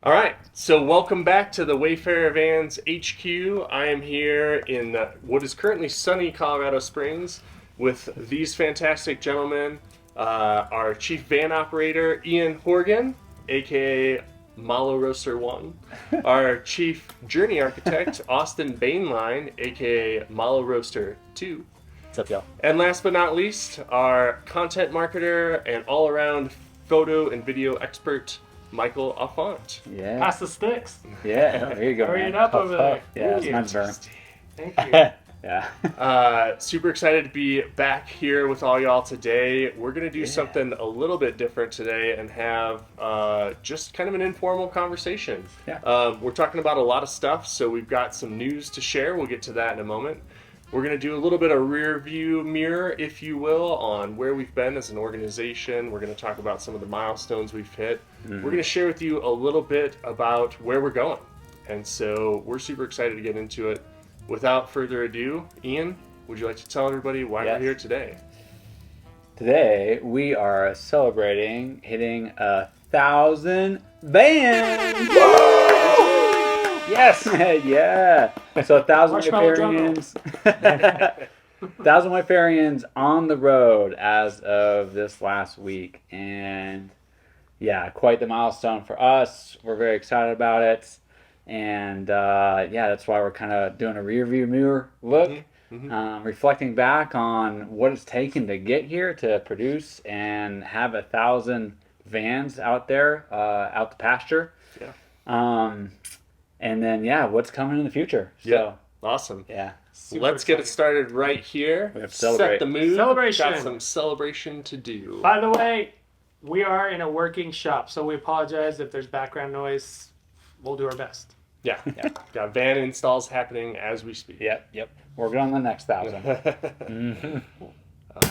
All right, so welcome back to the Wayfarer Vans HQ. I am here in what is currently sunny Colorado Springs with these fantastic gentlemen. Our chief van operator, Ian Horgan, aka Malo Roaster 1. Our chief journey architect, Austin Bainline, aka Malo Roaster 2. What's up, y'all? And last but not least, our content marketer and all around photo and video expert, Michael Affont. Yeah. Pass the sticks. Yeah. There you go. Hurry man. it up Puff, over puff. there. Yeah, it's Ooh. my turn. Thank you. Yeah. Super excited to be back here with all y'all today. We're going to do something a little bit different today and have just kind of an informal conversation. Yeah. We're talking about a lot of stuff, so we've got some news to share. We'll get to that in a moment. We're going to do a little bit of rear view mirror, if you will, on where we've been as an organization. We're going to talk about some of the milestones we've hit. We're going to share with you a little bit about where we're going. And so we're super excited to get into it. Without further ado, Ian, would you like to tell everybody why we're here today? Today we are celebrating hitting 1,000 vans. Yes. Yeah. So 1,000 Marshmallow drum roll. Wayfarians. 1,000 Wayfarians on the road as of this last week, and yeah, quite the milestone for us. We're very excited about it, and yeah, that's why we're kind of doing a rear view mirror look, reflecting back on what it's taken to get here to produce and have 1,000 vans out there, out the pasture. Yeah. And then yeah, what's coming in the future. So Yeah. Awesome. yeah. Let's get it started right here. We have to Set celebrate. the mood. Celebration. Got some celebration to do. By the way, we are in a working shop, so we apologize if there's background noise. We'll do our best. Yeah. Got van installs happening as we speak. Yep. Working on the next 1,000.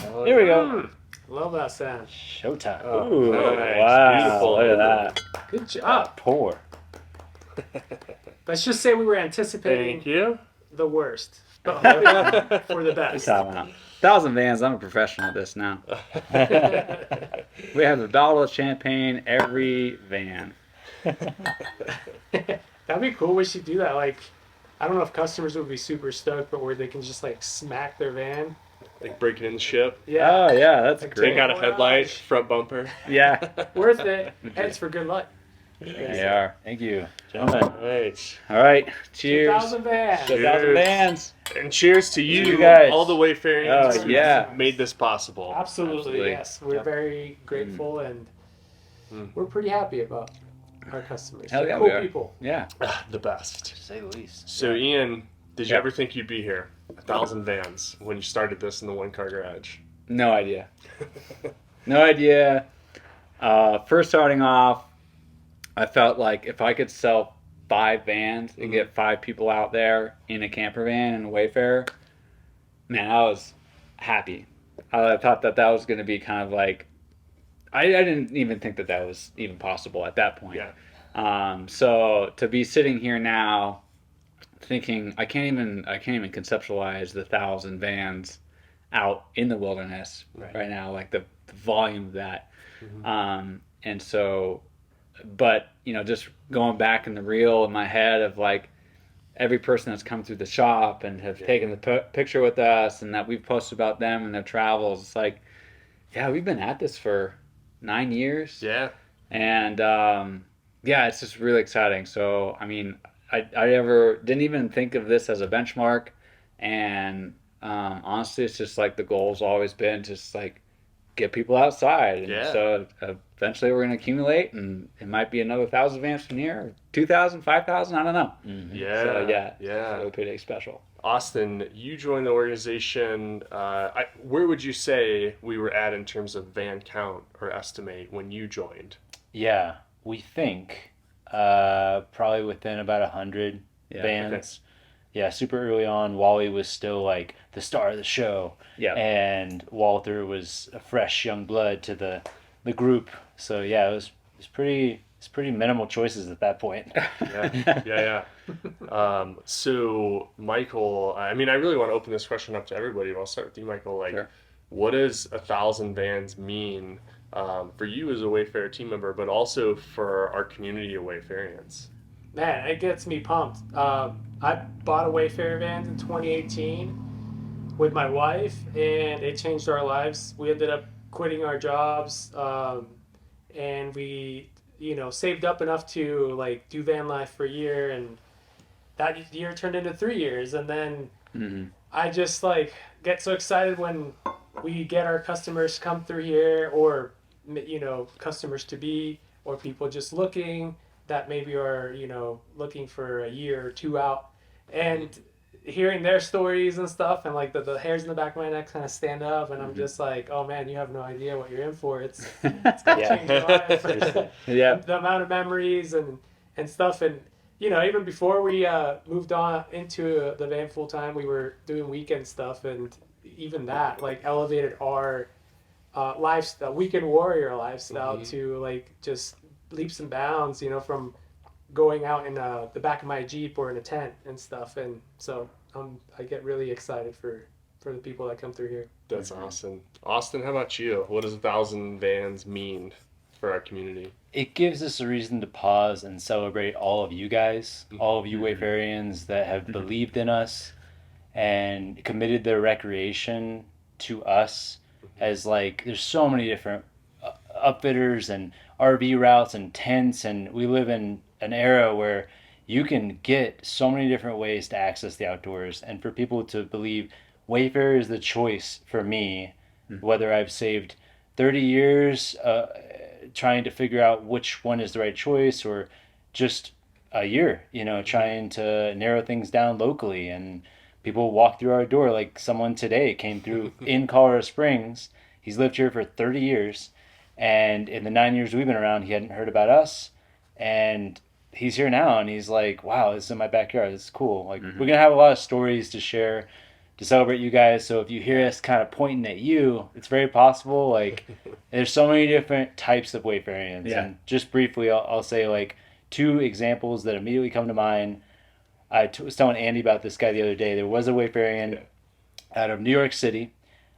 Oh, Here we go. Love that sound. Showtime. Oh, Ooh, nice. wow. Beautiful. Look at that. Good job. Pour. Let's just say we were anticipating Thank you. the worst, but hoping for the best. 1,000 vans. I'm a professional at this now. We have a bottle of champagne every van. That'd be cool. We should do that. Like, I don't know if customers would be super stoked, but where they can just like smack their van. Like breaking in the ship. Yeah, Oh yeah, that's Like, great. Take out a Wow. headlight, front bumper. Yeah, worth it. Heads for good luck. they are. Thank you, gentlemen. Right. All right, cheers. 2,000 vans. 1,000 vans. And cheers to you, You guys. all the Wayfarians Oh, who yeah. made this possible. Absolutely, yes. We're Yep. very grateful and we're pretty happy about our customers. Hell They're yeah, cool we are. people. Yeah. The best. To say the least. So, Ian, did you Yeah. ever think you'd be here? 1,000 vans when you started this in the one-car garage? No idea. No idea. First starting off, I felt like if I could sell 5 vans and get 5 people out there in a camper van and a Wayfarer, man, I was happy. I thought that was going to be kind of like, I didn't even think that was even possible at that point. Yeah. So to be sitting here now, thinking I can't even conceptualize the 1,000 vans out in the wilderness right now, like the volume of that. And so, but you know, just going back in the reel in my head of like every person that's come through the shop and have taken the picture with us and that we've posted about them and their travels, it's like, yeah, we've been at this for 9 years. Yeah. And yeah, it's just really exciting. So I mean, I ever didn't even think of this as a benchmark, and honestly, it's just like the goal's always been just like get people outside. And so eventually we're going to accumulate, and it might be another 1,000 vans from here, 2,000, 5,000, I don't know. Yeah. So yeah, Yeah. so pretty special. Austin, you joined the organization. Where would you say we were at in terms of van count or estimate when you joined? Yeah, we think probably within about 100 vans. Okay. Yeah, super early on, Wally was still like the star of the show. Yeah. And Walter was a fresh young blood to the group. So yeah, it was pretty minimal choices at that point. Yeah. So, Michael, I mean, I really want to open this question up to everybody. I'll start with you, Michael. Like, Sure. what does 1,000 vans mean for you as a Wayfarer team member, but also for our community of Wayfarians. Man, it gets me pumped. I bought a Wayfarer Vans in 2018 with my wife, and it changed our lives. We ended up quitting our jobs, and we, saved up enough to like do van life for a year, and that year turned into 3 years, and then I just like get so excited when we get our customers come through here, or customers to be, or people just looking that maybe are looking for a year or two out, and hearing their stories and stuff, and like the hairs in the back of my neck kind of stand up, and I'm just like, oh man, you have no idea what you're in for. It's gonna change your life. Yeah. The amount of memories and stuff, and even before we moved on into the van full time, we were doing weekend stuff, and even that like elevated our lifestyle, weekend warrior lifestyle, to like just leaps and bounds, from going out in the back of my Jeep or in a tent and stuff. And so I get really excited for the people that come through here. That's awesome. Austin, how about you? What does 1,000 vans mean for our community? It gives us a reason to pause and celebrate all of you guys, all of you Wayfarians that have believed in us and committed their recreation to us. As like, there's so many different upfitters and RV routes and tents, and we live in an era where you can get so many different ways to access the outdoors, and for people to believe Wayfarer is the choice for me, whether I've saved 30 years trying to figure out which one is the right choice, or just a year, trying to narrow things down locally, and people walk through our door. Like someone today came through in Colorado Springs. He's lived here for 30 years, and in the 9 years we've been around, he hadn't heard about us, and he's here now, and he's like, wow, this is in my backyard. This is cool. Like, we're going to have a lot of stories to share to celebrate you guys. So if you hear us kind of pointing at you, it's very possible. Like, there's so many different types of Wayfarians. Yeah. And just briefly, I'll say like 2 examples that immediately come to mind. I was telling Andy about this guy the other day. There was a Wayfarian out of New York City,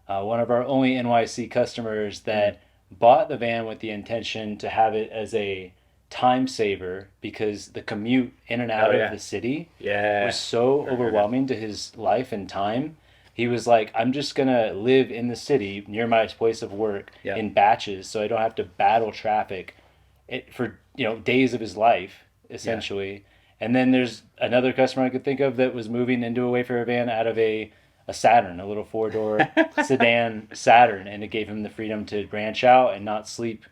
one of our only NYC customers that bought the van with the intention to have it as a time saver, because the commute in and out of the city was so overwhelming to his life and time. He was like, I'm just going to live in the city near my place of work in batches, so I don't have to battle traffic for days of his life, essentially. And then there's another customer I could think of that was moving into a Wayfarer van out of a Saturn, a little 4-door sedan Saturn, and it gave him the freedom to branch out and not sleep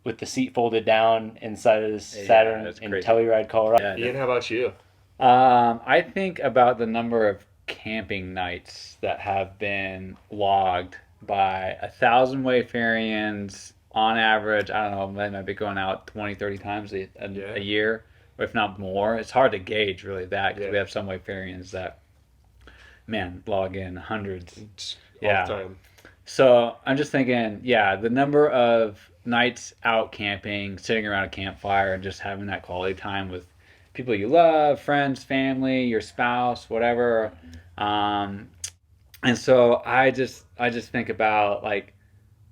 with the seat folded down inside of this Saturn in Telluride, Colorado. Ian, how about you? I think about the number of camping nights that have been logged by 1,000 Wayfarians on average. I don't know, they might be going out 20, 30 times a year, or if not more. It's hard to gauge really that, because we have some Wayfarians that, man, log in hundreds. All the time. So I'm just thinking, the number of nights out camping, sitting around a campfire, and just having that quality time with people you love, friends, family, your spouse, whatever. And so I just think about like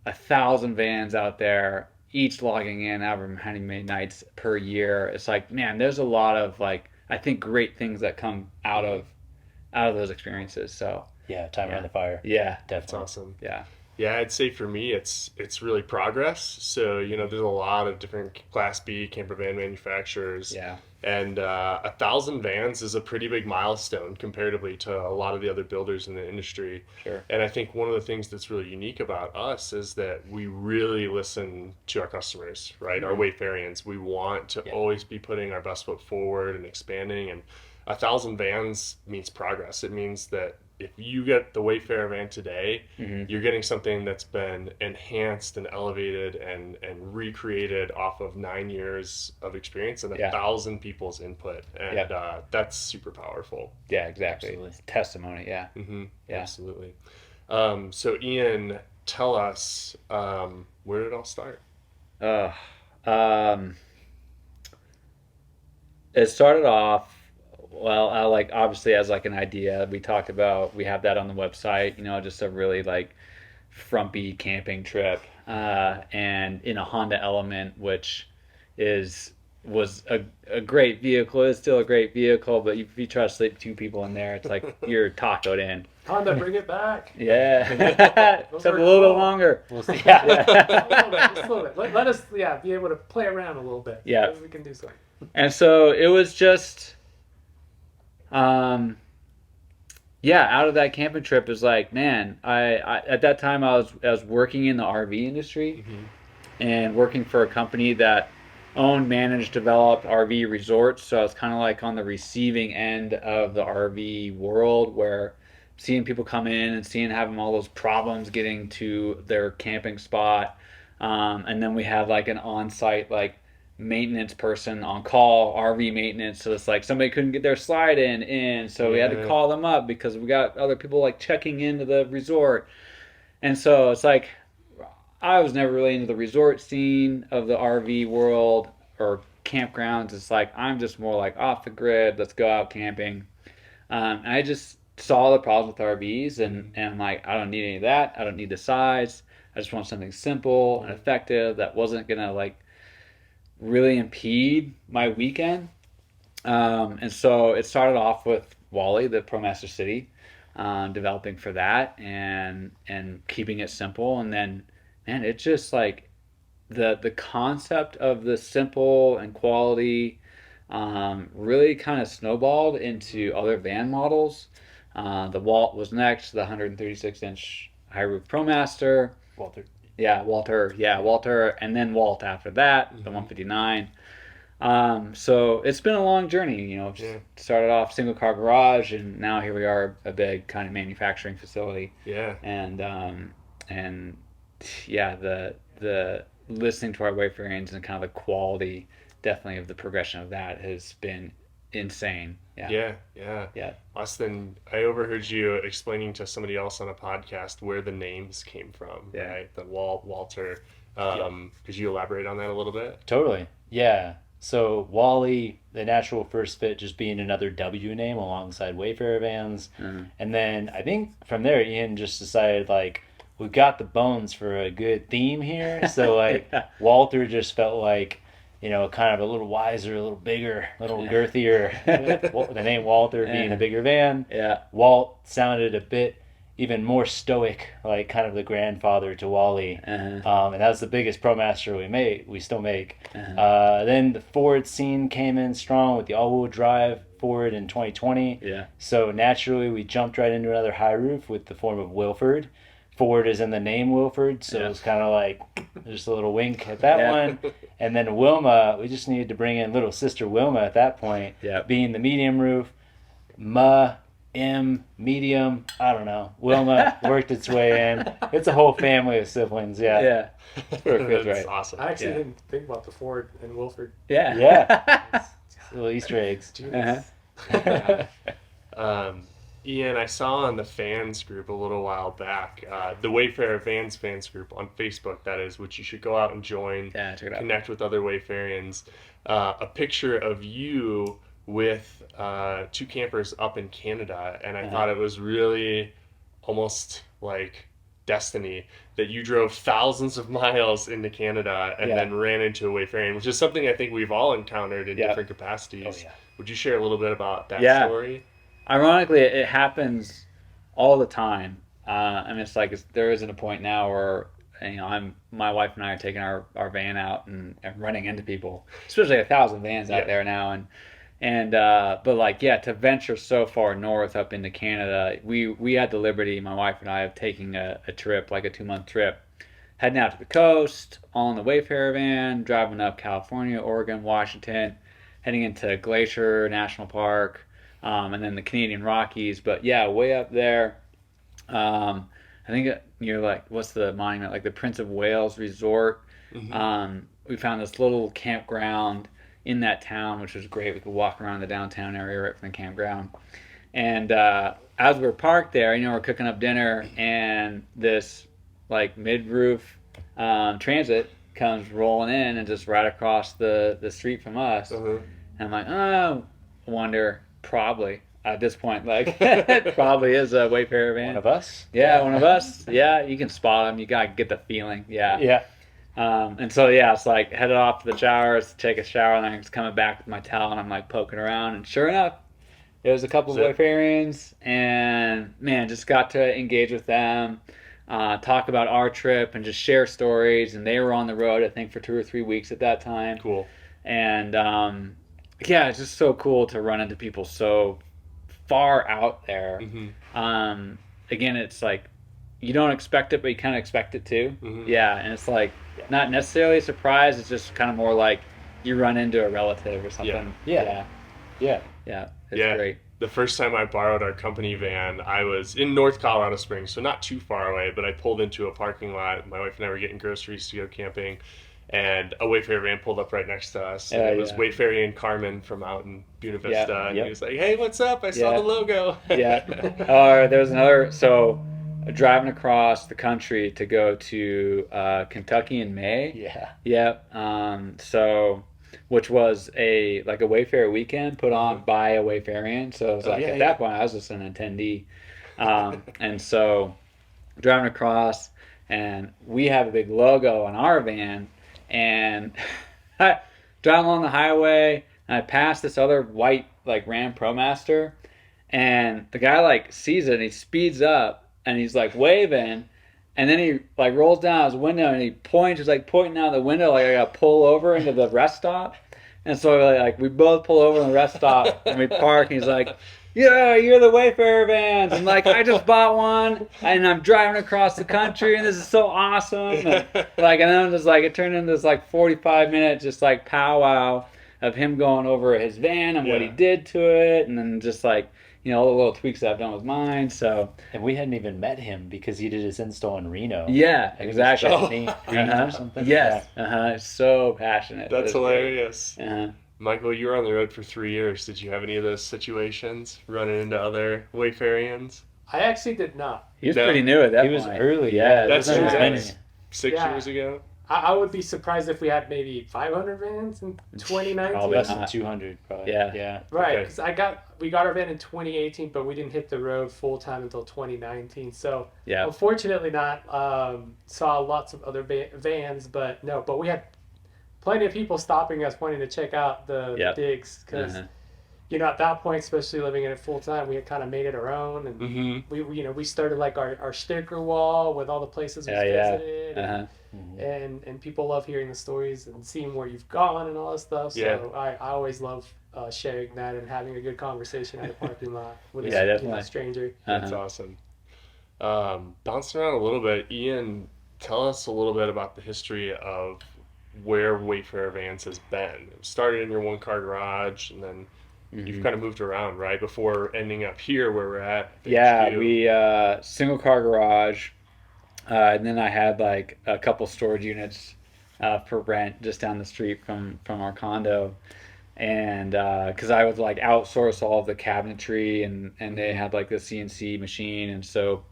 1,000 vans out there, each logging in however many nights per year. It's like, man, there's a lot of like, I think, great things that come out of those experiences. So Time around the fire. Yeah, definitely. That's awesome. Yeah, I'd say for me, it's really progress. So, there's a lot of different Class B camper van manufacturers. Yeah. And 1,000 vans is a pretty big milestone comparatively to a lot of the other builders in the industry. Sure. And I think one of the things that's really unique about us is that we really listen to our customers, right? Our Wayfarians. We want to always be putting our best foot forward and expanding. And 1,000 vans means progress. It means that if you get the Wayfarer van today, you're getting something that's been enhanced and elevated and recreated off of 9 years of experience and 1,000 people's input. And that's super powerful. Yeah, exactly. Absolutely. Testimony, yeah. Absolutely. So Ian, tell us, where did it all start? It started off, well, obviously as like an idea. We talked about, we have that on the website, just a really like frumpy camping trip and in a Honda Element, which was a great vehicle. It's still a great vehicle, but if you try to sleep 2 people in there, it's like you're tacoed in. Honda, bring it back. Yeah. Those Took are a little bit cool. longer. We'll see. Just a little bit. Let us, be able to play around a little bit. Yeah. We can do something. And so it was just, out of that camping trip is like, man, I at that time I was working in the RV industry and working for a company that owned, managed, developed RV resorts. So I was kind of like on the receiving end of the RV world, where seeing people come in and seeing having all those problems getting to their camping spot. And then we had like an on-site like maintenance person on call, RV maintenance. So it's like somebody couldn't get their slide in. So we had to call them up because we got other people like checking into the resort. And so it's like, I was never really into the resort scene of the RV world or campgrounds. It's like, I'm just more like off the grid, let's go out camping. And I just saw the problems with RVs and I'm like, I don't need any of that. I don't need the size. I just want something simple and effective that wasn't going to like really impede my weekend. And so it started off with Wally, the ProMaster City, developing for that and keeping it simple. And then, man, it's just like the concept of the simple and quality really kind of snowballed into other van models. The Walt was next, the 136-inch high roof ProMaster. Walter. Walter, and then Walt after that, the 159. So it's been a long journey, Started off single car garage, and now here we are, a big kind of manufacturing facility. Yeah. And the listening to our Wayfarians and kind of the quality, definitely, of the progression of that has been insane. Yeah. Austin, I overheard you explaining to somebody else on a podcast where the names came from, right? The Walter. Could you elaborate on that a little bit? Totally. Yeah. So Wally, the natural first fit, just being another W name alongside Wayfarer Vans. And then I think from there, Ian just decided, like, we've got the bones for a good theme here. So, like, Walter just felt like, kind of a little wiser, a little bigger, a little girthier. The name Walter being a bigger van. Yeah. Walt sounded a bit even more stoic, like kind of the grandfather to Wally. And that was the biggest ProMaster we still make. Then the Ford scene came in strong with the all-wheel drive Ford in 2020. Yeah. So naturally we jumped right into another high roof with the form of Wilford. Ford is in the name Wilford, so it's kind of like just a little wink at that one. And then Wilma, we just needed to bring in little sister Wilma at that point, being the medium roof. Medium, I don't know. Wilma worked its way in. It's a whole family of siblings, Yeah. That's awesome. I actually didn't think about the Ford and Wilford. Yeah. Little Easter eggs. Ian, I saw on the fans group a little while back, the Wayfarer Vans Fans group on Facebook, that is, which you should go out and join, check it out. Connect with other Wayfarians, a picture of you with 2 campers up in Canada, and I thought it was really almost like destiny that you drove thousands of miles into Canada and then ran into a Wayfarian, which is something I think we've all encountered in different capacities. Would you share a little bit about that story? Ironically, it happens all the time. It's like there isn't a point now where my wife and I are taking our van out and running into people, especially 1,000 vans out there now, but to venture so far north up into Canada, we had the liberty, my wife and I, of taking a trip, like a 2-month trip, heading out to the coast, all in the Wayfarer van, driving up California, Oregon, Washington, heading into Glacier National Park, and then the Canadian Rockies. But way up there, I think you're like, what's the monument? Like the Prince of Wales Resort. We found this little campground in that town, which was great. We could walk around the downtown area right from the campground. And as we're parked there, we're cooking up dinner, and this like mid-roof transit comes rolling in and just right across the street from us. And I'm like, oh, wonder. Probably. at this point. Like, it probably is a Wayfarer van. One of us? Yeah, one of us. Yeah, you can spot them. You gotta get the feeling. Yeah. Yeah. And so yeah, it's like headed off to the showers to take a shower, and then I'm just coming back with my towel, and I'm like poking around, and sure enough, it was a couple of Wayfarians, and man, just got to engage with them, talk about our trip, and just share stories. And they were on the road, I think, for 2 or 3 weeks at that time. Cool. And yeah, it's just so cool to run into people so far out there. Mm-hmm. Again, it's like you don't expect it, but you kind of expect it too. Mm-hmm. Yeah, and it's like not necessarily a surprise. It's just kind of more like you run into a relative or something. Yeah. It's great. The first time I borrowed our company van, I was in North Colorado Springs, so not too far away, but I pulled into a parking lot. My wife and I were getting groceries to go camping, and a Wayfarer van pulled up right next to us. And it was Wayfarian Carmen from out in Buena Vista. And he was like, "Hey, what's up? I saw the logo." Or there was another, so driving across the country to go to Kentucky in May. So, which was a Wayfarer weekend put on by a Wayfarian. So it was at that point I was just an attendee. And so driving across, and we have a big logo on our van, and I drive along the highway, and I pass this other white Ram ProMaster, and the guy sees it, and he speeds up, and he's waving, and then he rolls down his window, and he points, he's pointing out the window I gotta pull over into the rest stop. And so we both pull over in the rest stop, and we park, and he's like, "Yeah, you're the Wayfarer Vans." I'm like, "I just bought one, and I'm driving across the country, and this is so awesome." And then just it turned into this 45-minute just powwow of him going over his van and what he did to it, and then just all the little tweaks that I've done with mine. So, and we hadn't even met him because he did his install in Reno. Yeah, exactly. Or something. Yes. So passionate. That's hilarious. Uh-huh. Michael, you were on the road for 3 years. Did you have any of those situations running into other Wayfarians? I actually did not. He was pretty new at that point. He was early. Yeah, that's true. That was 6 years ago. I would be surprised if we had maybe 500 vans in 2019. Probably less than 200, probably. Yeah. Right, because we got our van in 2018, but we didn't hit the road full time until 2019. So unfortunately, not saw lots of other vans, but we had plenty of people stopping us, wanting to check out the digs, because at that point, especially living in it full time, we had kind of made it our own, and we started our sticker wall with all the places we visited. And people love hearing the stories and seeing where you've gone and all that stuff. So I always love sharing that and having a good conversation at a parking lot with a stranger. That's awesome. Bouncing around a little bit, Ian, tell us a little bit about the history of where Wayfarer Vans has been. It started in your one-car garage, and then you've kind of moved around, right, before ending up here where we're at. We single-car garage. And then I had a couple storage units for rent just down the street from our condo, and because I would outsource all of the cabinetry, and they had the CNC machine, and so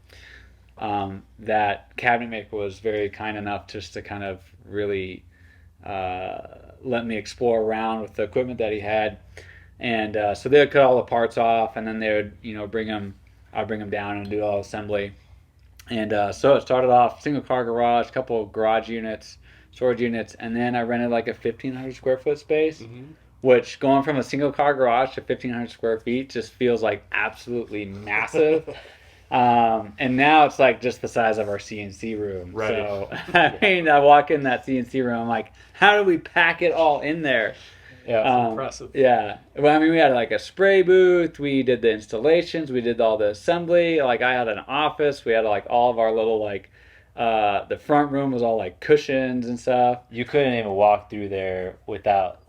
that cabinet maker was very kind enough just to kind of really let me explore around with the equipment that he had, and so they would cut all the parts off, and then they would bring them down and do all assembly. And so it started off single car garage, couple of garage units, storage units, and then I rented a 1,500 square foot space, which going from a single car garage to 1,500 square feet just feels absolutely massive. And now it's just the size of our CNC room. Right. So I walk in that CNC room, I'm like, how do we pack it all in there? Yeah, impressive. Yeah. Well, we had a spray booth. We did the installations. We did all the assembly. I had an office. We had all of our little the front room was all cushions and stuff. You couldn't even walk through there without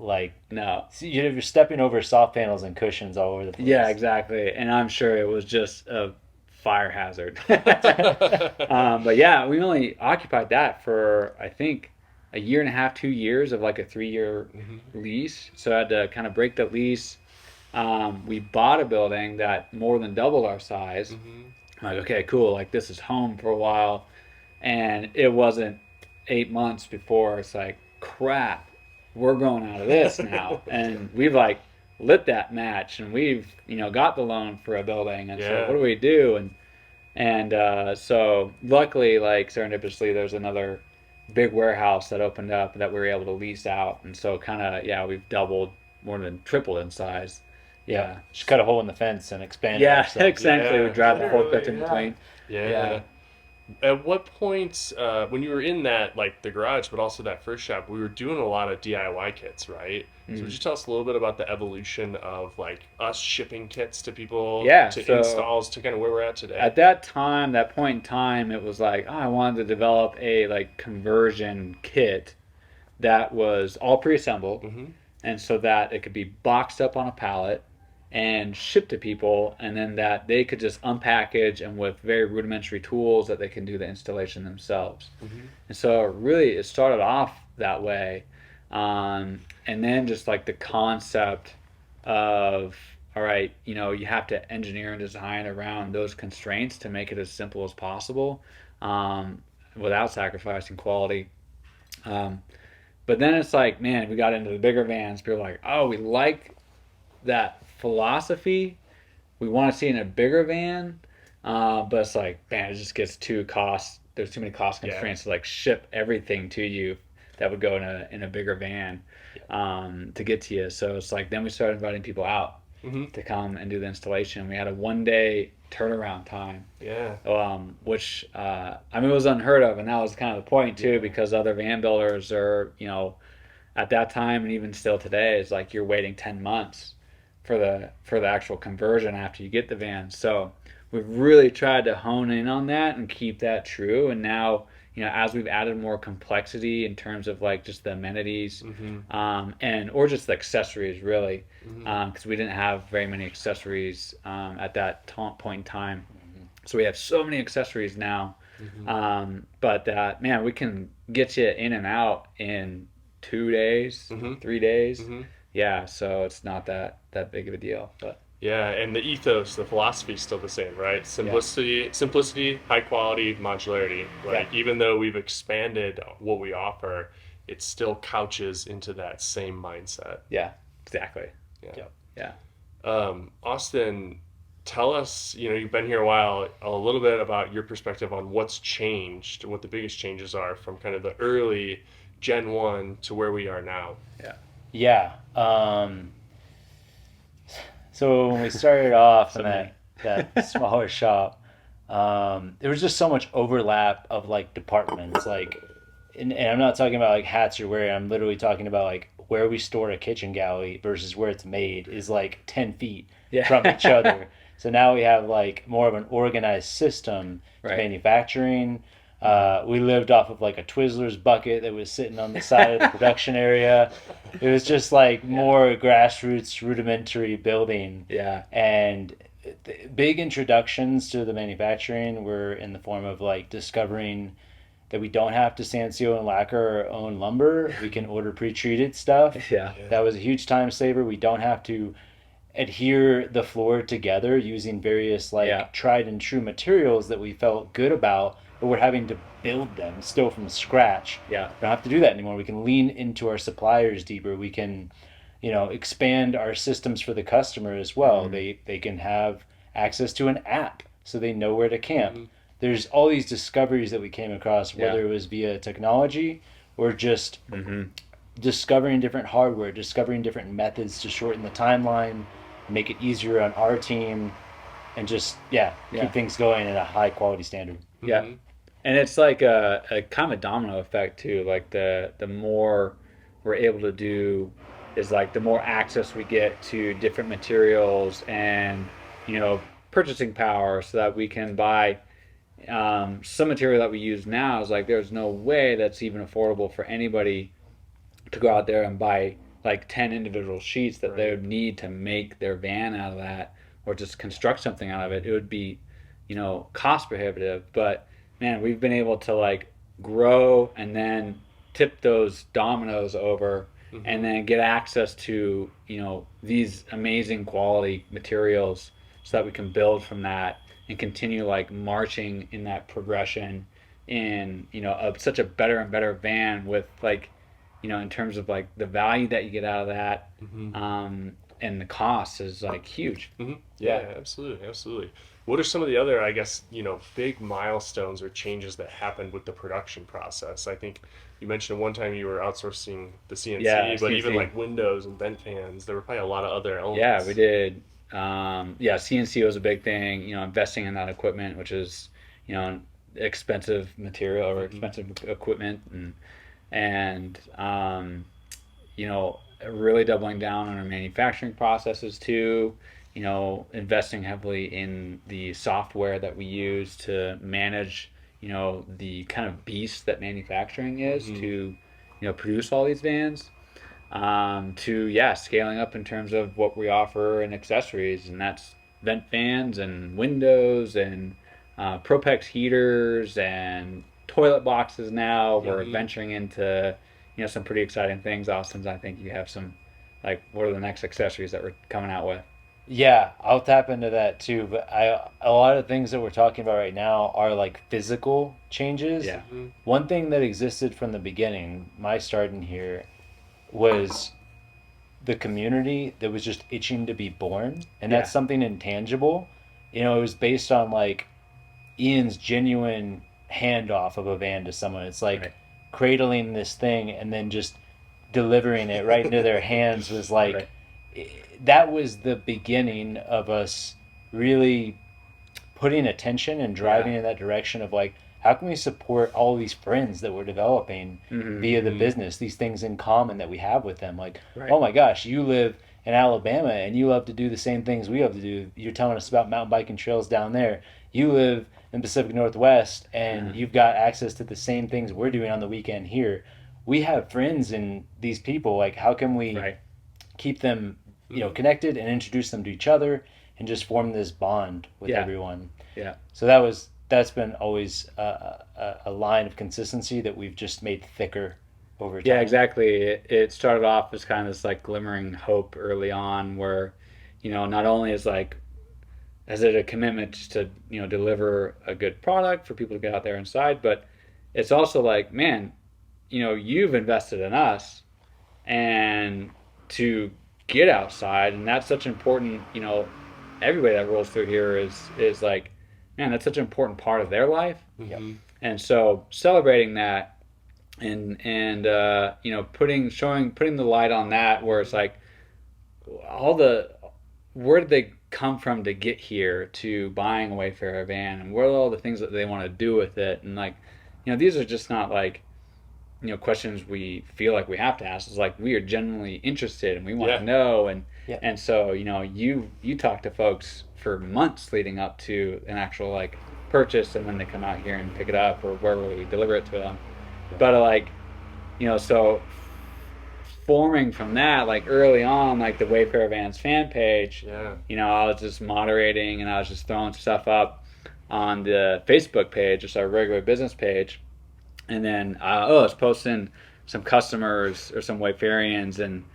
no. You're stepping over soft panels and cushions all over the place. Yeah, exactly. And I'm sure it was just a fire hazard. But yeah, we only occupied that for I think a year and a half, 2 years of a 3-year lease. So I had to kind of break the lease. We bought a building that more than doubled our size. I'm okay, cool. This is home for a while. And it wasn't 8 months before it's crap, we're going out of this now. And we've lit that match, and we've got the loan for a building, and so Yeah. what do we do? And so luckily, like serendipitously, there's another big warehouse that opened up that we were able to lease out, and so kind of we've doubled, more than tripled in size. Yeah, Just cut a hole in the fence and expand it yeah, ourselves. exactly. Yeah. We drive the Literally, forklift in yeah. between. Yeah. Yeah. At what point, when you were in that, like the garage, but also that first shop, we were doing a lot of DIY kits, right? So would you tell us a little bit about the evolution of like us shipping kits to people, Yeah, to so installs, to kind of where we're at today? At that point in time, it was like, I wanted to develop a like conversion kit that was all pre-assembled, Mm-hmm. and so that it could be boxed up on a pallet and shipped to people, and then that they could just unpackage and with very rudimentary tools that they can do the installation themselves. Mm-hmm. And so really it started off that way, and then just like the concept of, all right, you have to engineer and design around those constraints to make it as simple as possible, without sacrificing quality. But then it's like, man, we got into the bigger vans. People were like, oh, we like that philosophy. We want to see it in a bigger van. But it's like, man, it just gets there's too many cost constraints to like ship everything to you that would go in a bigger van, to get to you. So it's like, then we started inviting people out to come and do the installation. We had a 1-day turnaround time. Yeah. Which I mean, it was unheard of, and that was kind of the point too, because other van builders are, at that time and even still today, is like you're waiting 10 months for the actual conversion after you get the van. So we've really tried to hone in on that and keep that true. And now, as we've added more complexity in terms of like just the amenities, or just the accessories, really, because we didn't have very many accessories at that point in time. So we have so many accessories now, but that, man, we can get you in and out in 2 days, 3 days. Yeah, so it's not that big of a deal, but. Yeah, and the ethos, the philosophy is still the same, right? Simplicity, high quality, modularity. Like, even though we've expanded what we offer, it still couches into that same mindset. Yeah, exactly. Yeah. Austin, tell us, you've been here a while, a little bit about your perspective on what's changed, what the biggest changes are from kind of the early Gen 1 to where we are now. Yeah. So when we started off in that smaller shop, there was just so much overlap of like departments, like, and I'm not talking about like hats you're wearing. I'm literally talking about like where we store a kitchen galley versus where it's made is like 10 feet from each other. So now we have like more of an organized system to manufacturing. We lived off of like a Twizzlers bucket that was sitting on the side of the production area. It was just like more grassroots, rudimentary building. Yeah. And big introductions to the manufacturing were in the form of like discovering that we don't have to sand seal and lacquer our own lumber. We can order pre-treated stuff. Yeah. That was a huge time saver. We don't have to adhere the floor together using various like tried and true materials that we felt good about, but we're having to build them still from scratch. Yeah. We don't have to do that anymore. We can lean into our suppliers deeper. We can, expand our systems for the customer as well. They can have access to an app so they know where to camp. There's all these discoveries that we came across, whether it was via technology or just discovering different hardware, discovering different methods to shorten the timeline, make it easier on our team, and just keep things going at a high quality standard. Yeah. And it's like a kind of domino effect too. Like the more we're able to do is like the more access we get to different materials and, purchasing power, so that we can buy some material that we use now is like, there's no way that's even affordable for anybody to go out there and buy like 10 individual sheets that they would need to make their van out of that, or just construct something out of it. It would be, cost prohibitive. But man, we've been able to like grow and then tip those dominoes over, and then get access to, these amazing quality materials, so that we can build from that and continue like marching in that progression in, such a better and better van with like, in terms of like the value that you get out of that, and the cost is like huge. Yeah, absolutely. What are some of the other, I guess, big milestones or changes that happened with the production process? I think you mentioned one time you were outsourcing the CNC, Yeah, but CNC. even like windows and vent fans, there were probably a lot of other elements. Yeah, we did. CNC was a big thing, investing in that equipment, which is, expensive material or expensive equipment, and really doubling down on our manufacturing processes too, investing heavily in the software that we use to manage, the kind of beast that manufacturing is to, produce all these vans. Scaling up in terms of what we offer and accessories, and that's vent fans and windows and Propex heaters and toilet boxes. Now we're venturing into some pretty exciting things. Austin, I think you have some, like, what are the next accessories that we're coming out with? Yeah, I'll tap into that too. But a lot of things that we're talking about right now are like physical changes. Yeah. One thing that existed from the beginning, my starting here, was the community that was just itching to be born, and that's something intangible. It was based on like Ian's genuine handoff of a van to someone. It's like cradling this thing and then just delivering it right into their hands was like that was the beginning of us really putting attention and driving in that direction of like, how can we support all these friends that we're developing via the business, these things in common that we have with them? Like, oh my gosh, you live in Alabama and you love to do the same things we love to do. You're telling us about mountain biking trails down there. You live in Pacific Northwest and you've got access to the same things we're doing on the weekend here. We have friends in these people. Like, how can we keep them, connected and introduce them to each other and just form this bond with everyone? Yeah. So that's been always a line of consistency that we've just made thicker over time. Yeah, exactly. It started off as kind of this like glimmering hope early on where, not only is it a commitment just to, deliver a good product for people to get out there inside, but it's also like, man, you've invested in us and to get outside, and that's such important, everybody that rolls through here is like, man, that's such an important part of their life. And so celebrating that and putting the light on that, where it's like where did they come from to get here to buying a Wayfarer van, and what are all the things that they want to do with it, and like, these are just not like, questions we feel like we have to ask. It's like we are genuinely interested and we want to know, and so you talk to folks for months leading up to an actual like purchase, and then they come out here and pick it up, or where will we deliver it to them. But like, so forming from that, like early on, like the Wayfarer Vans Fan page, I was just moderating and I was just throwing stuff up on the Facebook page, just our regular business page. And then I was posting some customers or some Wayfarians and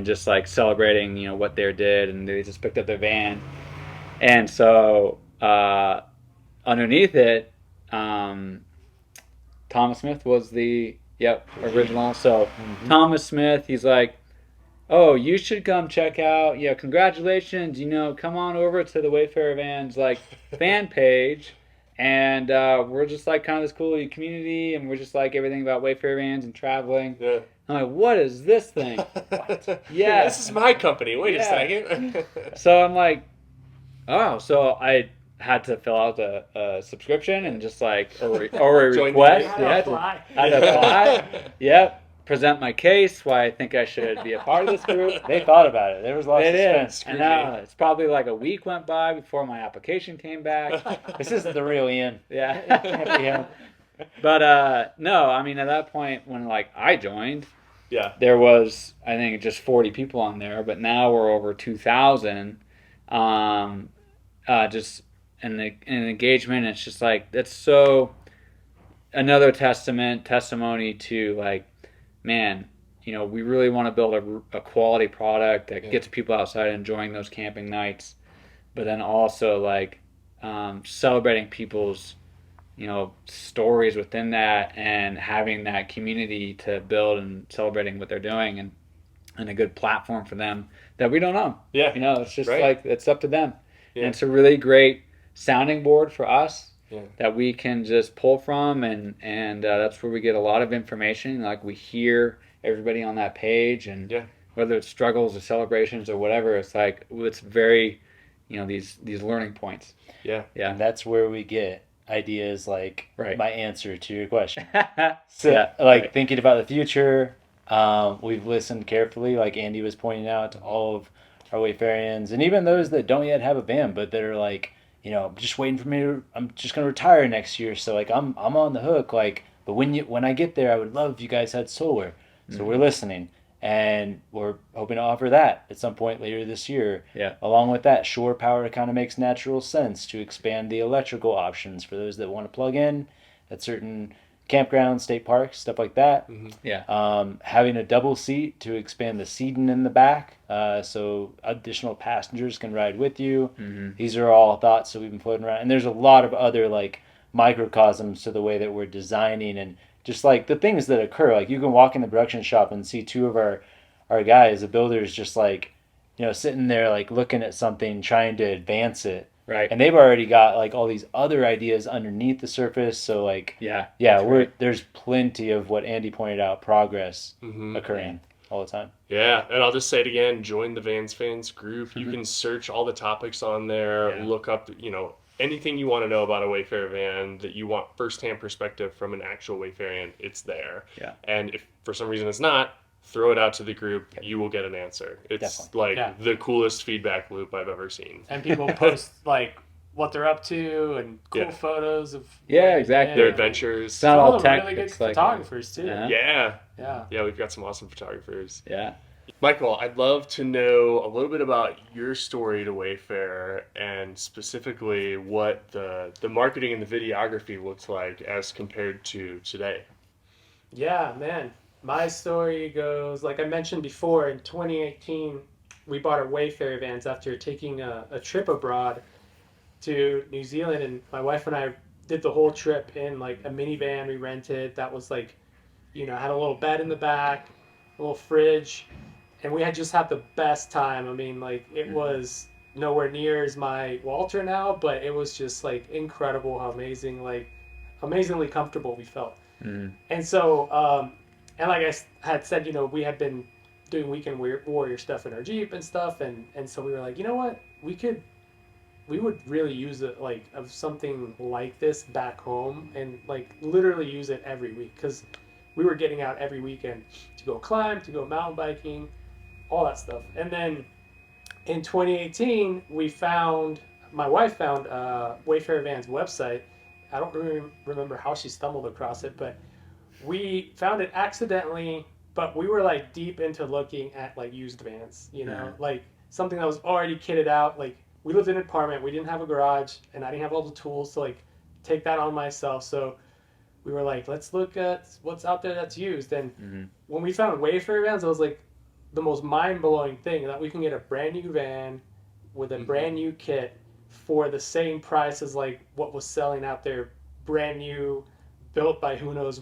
just like celebrating, what they did, and they just picked up their van. And so underneath it, Thomas Smith was the original. So Thomas Smith, he's like, oh, you should come check out. Yeah, congratulations. Come on over to the Wayfarer Vans like fan page. And we're just like kind of this cool community, and we're just like everything about Wayfarer Vans and traveling. Yeah. I'm like, what is this thing? Yeah, this is my company. Wait a second. So I'm like, oh, so I had to fill out a subscription and just like or a request. Had to apply. Yep. Present my case, why I think I should be a part of this group. They thought about it. There was lots of suspense. And it's probably like a week went by before my application came back. This isn't the real Ian. Yeah. But no, I mean, at that point when like I joined, there was, I think, just 40 people on there, but now we're over 2,000. Just an engagement. It's just like, that's so another testimony to like, man, we really want to build a quality product that gets people outside enjoying those camping nights, but then also like celebrating people's, stories within that, and having that community to build and celebrating what they're doing, and a good platform for them that we don't know. Yeah. It's just Right. like, it's up to them. Yeah. And it's a really great sounding board for us. Yeah. That we can just pull from, and that's where we get a lot of information. Like, we hear everybody on that page, and whether it's struggles or celebrations or whatever, it's like, it's very, these learning points. Yeah. Yeah. And that's where we get ideas like my answer to your question. So, thinking about the future, we've listened carefully, like Andy was pointing out, to all of our Wayfarians, and even those that don't yet have a van, but that are like, just waiting for me I'm just going to retire next year. So like, I'm on the hook. Like, but when I get there, I would love if you guys had solar. So we're listening, and we're hoping to offer that at some point later this year. Yeah. Along with that, shore power kind of makes natural sense to expand the electrical options for those that want to plug in at certain campgrounds, state parks, stuff like that. Yeah. Having a double seat to expand the seating in the back, so additional passengers can ride with you. These are all thoughts that we've been floating around, and there's a lot of other like microcosms to the way that we're designing, and just like the things that occur. Like, you can walk in the production shop and see two of our guys, the builders, just like, sitting there like looking at something, trying to advance it. Right. And they've already got like all these other ideas underneath the surface. So like, there's plenty of what Andy pointed out, progress occurring all the time. Yeah, and I'll just say it again, join the Vans Fans group. You can search all the topics on there, look up, anything you want to know about a Wayfarer van that you want firsthand perspective from an actual Wayfarian, it's there. Yeah. And if for some reason it's not, throw it out to the group. You will get an answer. It's the coolest feedback loop I've ever seen. And people post like what they're up to and cool photos of exactly, their adventures. It's not all tech. Really good It's like, photographers too. Yeah, yeah. We've got some awesome photographers. Yeah. Michael, I'd love to know a little bit about your story to Wayfarer, and specifically what the marketing and the videography looks like as compared to today. Yeah, man. My story goes, like I mentioned before, in 2018, we bought our Wayfarer Vans after taking a trip abroad to New Zealand, and my wife and I did the whole trip in like a minivan we rented that was like, had a little bed in the back, a little fridge, and we had just had the best time. I mean, like, it was nowhere near as my Walter now, but it was just like incredible how amazingly comfortable we felt. And so, and like I had said, we had been doing weekend warrior stuff in our Jeep and stuff, and so we were like, you know what, we would really use it, like, of something like this back home, and like literally use it every week, because we were getting out every weekend to go climb, to go mountain biking, all that stuff. And then in 2018, my wife found Wayfarer Vans website. I don't really remember how she stumbled across it, but we found it accidentally. But we were like deep into looking at like used vans, like something that was already kitted out. Like, we lived in an apartment, we didn't have a garage, and I didn't have all the tools to like take that on myself. So we were like, let's look at what's out there that's used. And when we found Wayfarer Vans, it was like the most mind-blowing thing that we can get a brand new van with a brand new kit for the same price as like what was selling out there, brand new, built by who knows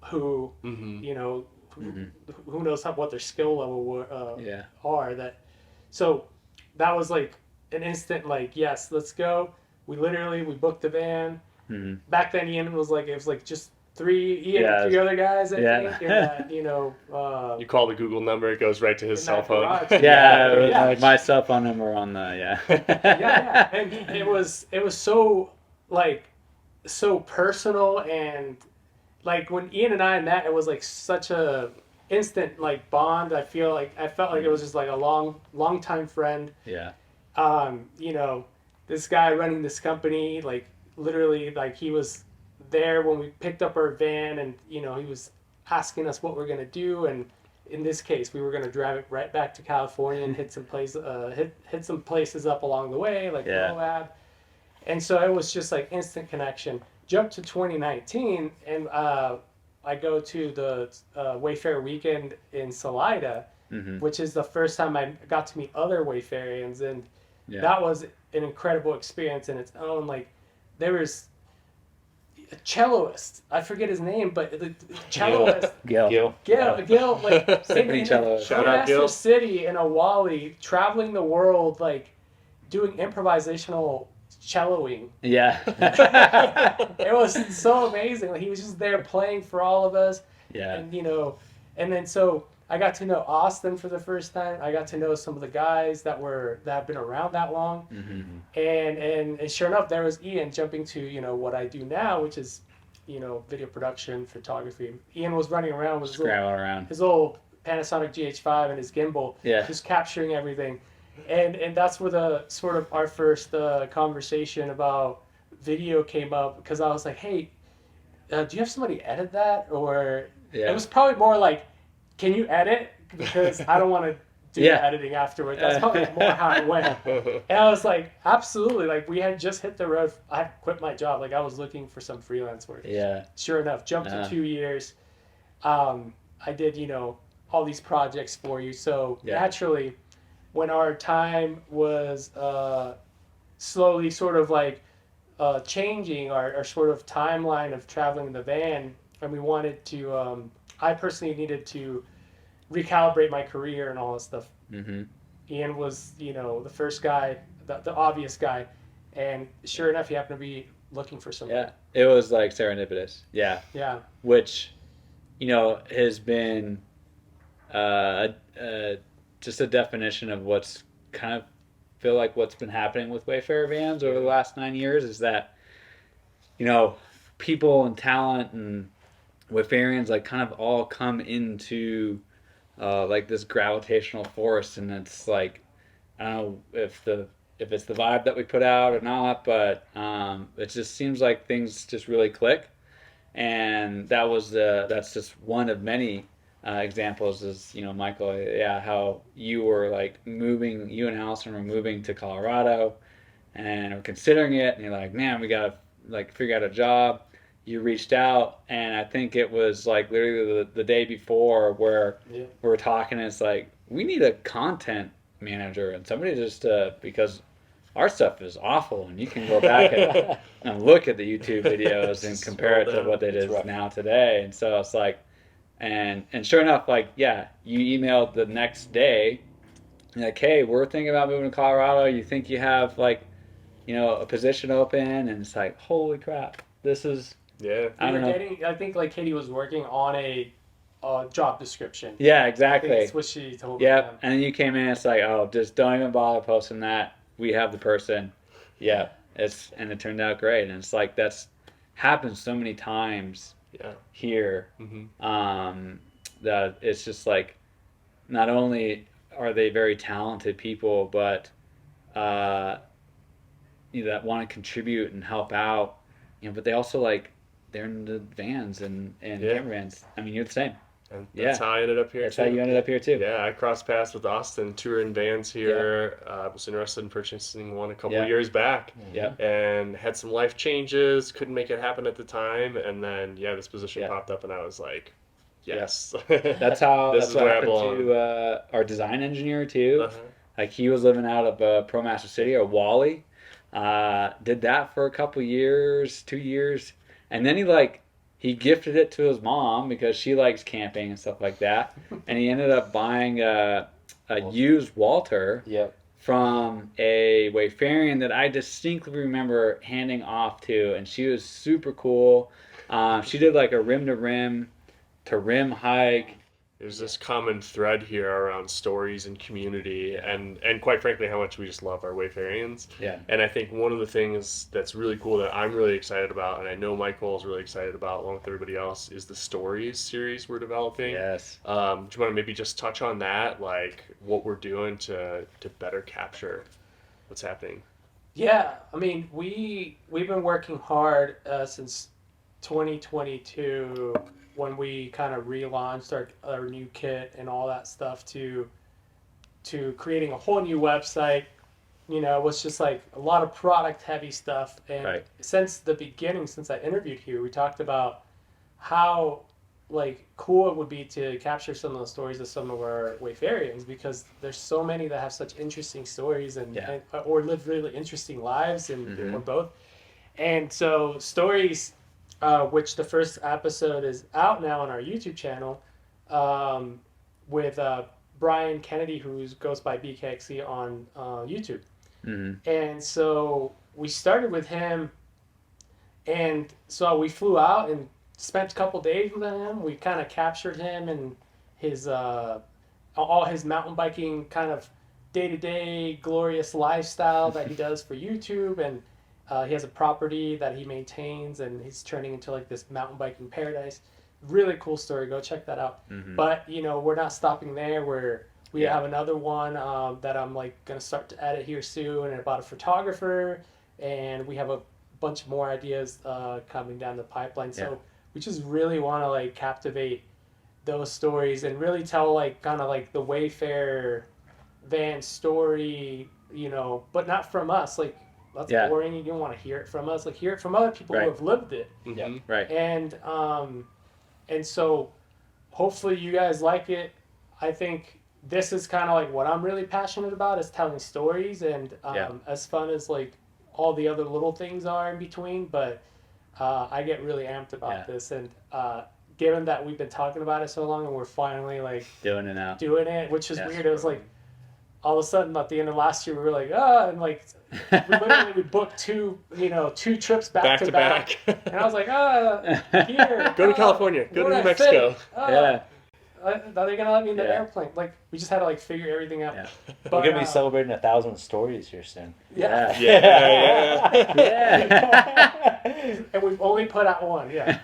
who, who knows what their skill level are. So that was like an instant, like, yes, let's go. We booked the van. Back then, Ian was like, it was like just three other guys, I think, and you call the Google number, it goes right to his cell phone. Like my cell phone number on the and it was so like so personal, and like when Ian and I met, it was like such a instant like bond. I felt like it was just like a long time friend. This guy running this company, like literally, like he was there when we picked up our van, and he was asking us what we're gonna do, and in this case we were gonna drive it right back to California and hit some places up along the way, like Moab. And so it was just like instant connection. Jump to 2019, and I go to the Wayfarer weekend in Salida, which is the first time I got to meet other Wayfarians, and that was an incredible experience in its own. Like, there was celloist. I forget his name, but the celloist. Gil. Gil, like Symphony in cello. Shout out, Gil. ProMaster City in Awali, traveling the world, like doing improvisational celloing. Yeah. It was so amazing. Like, he was just there playing for all of us. Yeah. And and then so I got to know Austin for the first time. I got to know some of the guys that have been around that long. Mm-hmm. And sure enough, there was Ian jumping to what I do now, which is video production, photography. Ian was running around with his old Panasonic GH5 and his gimbal, just capturing everything. And that's where the sort of our first conversation about video came up, because I was like, hey, do you have somebody edit that? Or it was probably more like, can you edit? Because I don't want to do the editing afterwards. That's probably more how it went. And I was like, absolutely. Like, we had just hit the road. I quit my job. Like, I was looking for some freelance work. Yeah. Sure enough, jumped to 2 years. I did, all these projects for you. So naturally, when our time was slowly sort of like changing our sort of timeline of traveling the van, and we wanted to, I personally needed to recalibrate my career and all that stuff. Mm-hmm. Ian was, the first guy, the obvious guy, and sure enough, he happened to be looking for something. Yeah, it was like serendipitous. Yeah. Yeah. Which, has been just a definition of what's kind of feel like what's been happening with Wayfarer Vans over the last 9 years is that, people and talent and Wayfarians like kind of all come into like this gravitational force, and it's like, I don't know if it's the vibe that we put out or not, but it just seems like things just really click, and that's just one of many examples is, Michael, how you were like you and Allison were moving to Colorado and were considering it, and you're like, man, we gotta like figure out a job. You reached out, and I think it was like literally the day before where we were talking, and it's like, we need a content manager and somebody just because our stuff is awful, and you can go back and look at the YouTube videos and compare it to what it is now today. And so it's like, and sure enough, like, you emailed the next day, like, hey, we're thinking about moving to Colorado. You think you have like, a position open? And it's like, holy crap, this is. Yeah. I think like Katie was working on a job description. Yeah, exactly. That's what she told me. Yeah, and then you came in, it's like, oh, just don't even bother posting that. We have the person. Yeah, and it turned out great. And it's like, that's happened so many times here. Mm-hmm. That it's just like, not only are they very talented people, but that want to contribute and help out, but they also like, they're in the vans and camper vans. I mean, you're the same. And that's how I ended up here. That's how you ended up here too. Yeah, I crossed paths with Austin touring vans here. I was interested in purchasing one a couple of years back. Yeah. And had some life changes. Couldn't make it happen at the time. And then this position popped up, and I was like, yes. That's how this is what where I happened belong. to our design engineer too. Uh-huh. Like, he was living out of ProMaster City or Wally. Did that for a couple years, 2 years. And then he gifted it to his mom because she likes camping and stuff like that. And he ended up buying a used Walter from a Wayfarian that I distinctly remember handing off to. And she was super cool. She did like a rim to rim hike. There's this common thread here around stories and community, and quite frankly, how much we just love our Wayfarians. Yeah. And I think one of the things that's really cool that I'm really excited about, and I know Michael is really excited about along with everybody else, is the stories series we're developing. Yes. Do you want to maybe just touch on that, like what we're doing to better capture what's happening? Yeah, I mean, we've been working hard since 2022. When we kind of relaunched our new kit and all that stuff to creating a whole new website, it was just like a lot of product heavy stuff. And since the beginning, since I interviewed you, we talked about how like cool it would be to capture some of the stories of some of our Wayfarians, because there's so many that have such interesting stories and or live really interesting lives, and or both. And so stories which the first episode is out now on our YouTube channel, with Brian Kennedy, who goes by BKXC on YouTube. Mm-hmm. And so we started with him, and so we flew out and spent a couple days with him. We kind of captured him and his all his mountain biking kind of day-to-day glorious lifestyle that he does for YouTube, and he has a property that he maintains, and he's turning into like this mountain biking paradise. Really cool story. Go check that out. Mm-hmm. But we're not stopping there. We Yeah. have another one that I'm like gonna start to edit here soon, and about a photographer, and we have a bunch more ideas coming down the pipeline. So Yeah. we just really want to like captivate those stories and really tell like kind of like the Wayfarer van story, but not from us. Like, that's Yeah. boring. You don't want to hear it from us. Like, hear it from other people Right. who have lived it. Mhm. Right. And so hopefully you guys like it. I think this is kind of like what I'm really passionate about, is telling stories, and Yeah. as fun as like all the other little things are in between, but I get really amped about Yeah. this, and given that we've been talking about it so long and we're finally like Doing it now. doing it, which is Yes. weird. It was like all of a sudden at the end of last year we were like, and like we booked two trips back to back. And I was like, here. Go to California. Go to where'd New I fit? Mexico. Yeah. Are they gonna let me in the Yeah. airplane? Like, we just had to like figure everything out. Yeah. But, We're gonna be celebrating 1,000 stories here soon. Yeah. Yeah. Yeah. And we've only put out one. Yeah.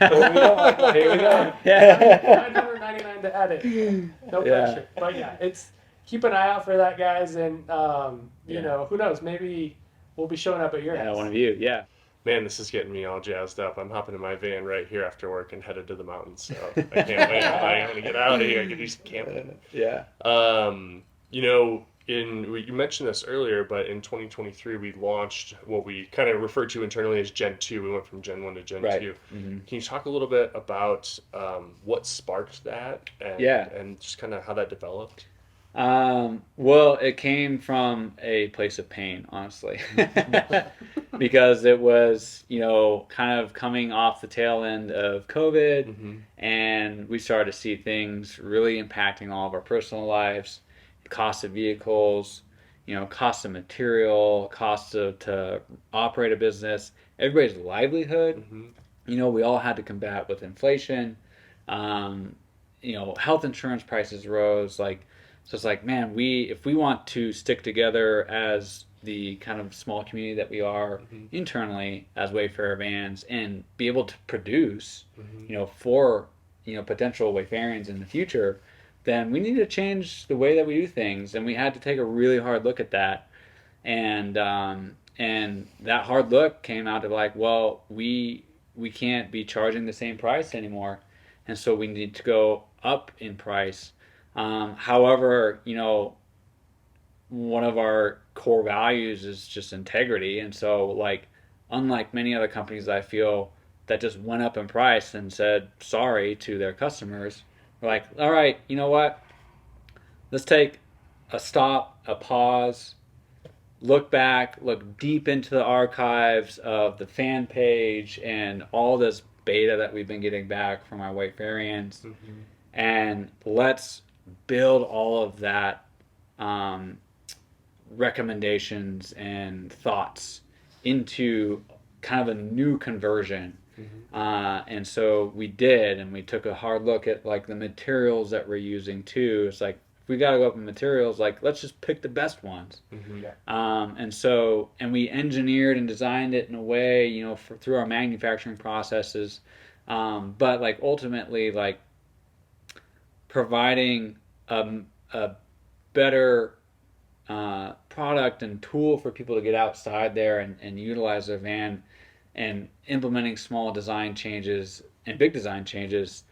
Here we go. Yeah. $999 to edit. No Yeah. pressure. But yeah, keep an eye out for that, guys. And Yeah. who knows? Maybe we'll be showing up at your Yeah, house. one of you. Yeah. Man, this is getting me all jazzed up. I'm hopping in my van right here after work and headed to the mountains. So I can't wait. I'm going to get out of here. I can do some camping. Yeah. You mentioned this earlier, but in 2023 we launched what we kind of refer to internally as Gen 2. We went from Gen 1 to Gen Right. 2. Mm-hmm. Can you talk a little bit about what sparked that and just kind of how that developed? Well, it came from a place of pain, honestly, because it was, kind of coming off the tail end of COVID, Mm-hmm. and we started to see things really impacting all of our personal lives, cost of vehicles, cost of material, to operate a business, everybody's livelihood. Mm-hmm. We all had to combat with inflation. Health insurance prices rose, so it's like, man, if we want to stick together as the kind of small community that we are Mm-hmm. internally as Wayfarer Vans, and be able to produce, Mm-hmm. for potential Wayfarians in the future, then we need to change the way that we do things, and we had to take a really hard look at that, and that hard look came out of like, well, we can't be charging the same price anymore, and so we need to go up in price. However, one of our core values is just integrity. And so, like, unlike many other companies I feel that just went up in price and said sorry to their customers, we're like, all right, you know what? Let's take a stop, a pause, look back, look deep into the archives of the fan page and all this beta that we've been getting back from our Wayfarians, Mm-hmm. and let's build all of that recommendations and thoughts into kind of a new conversion. Mm-hmm. And so we did, and we took a hard look at like the materials that we're using too. It's like, if we got to go up in materials, like, let's just pick the best ones. Mm-hmm. And we engineered and designed it in a way, through our manufacturing processes. But like ultimately, like, providing a better product and tool for people to get outside there and utilize their van, and implementing small design changes and big design changes,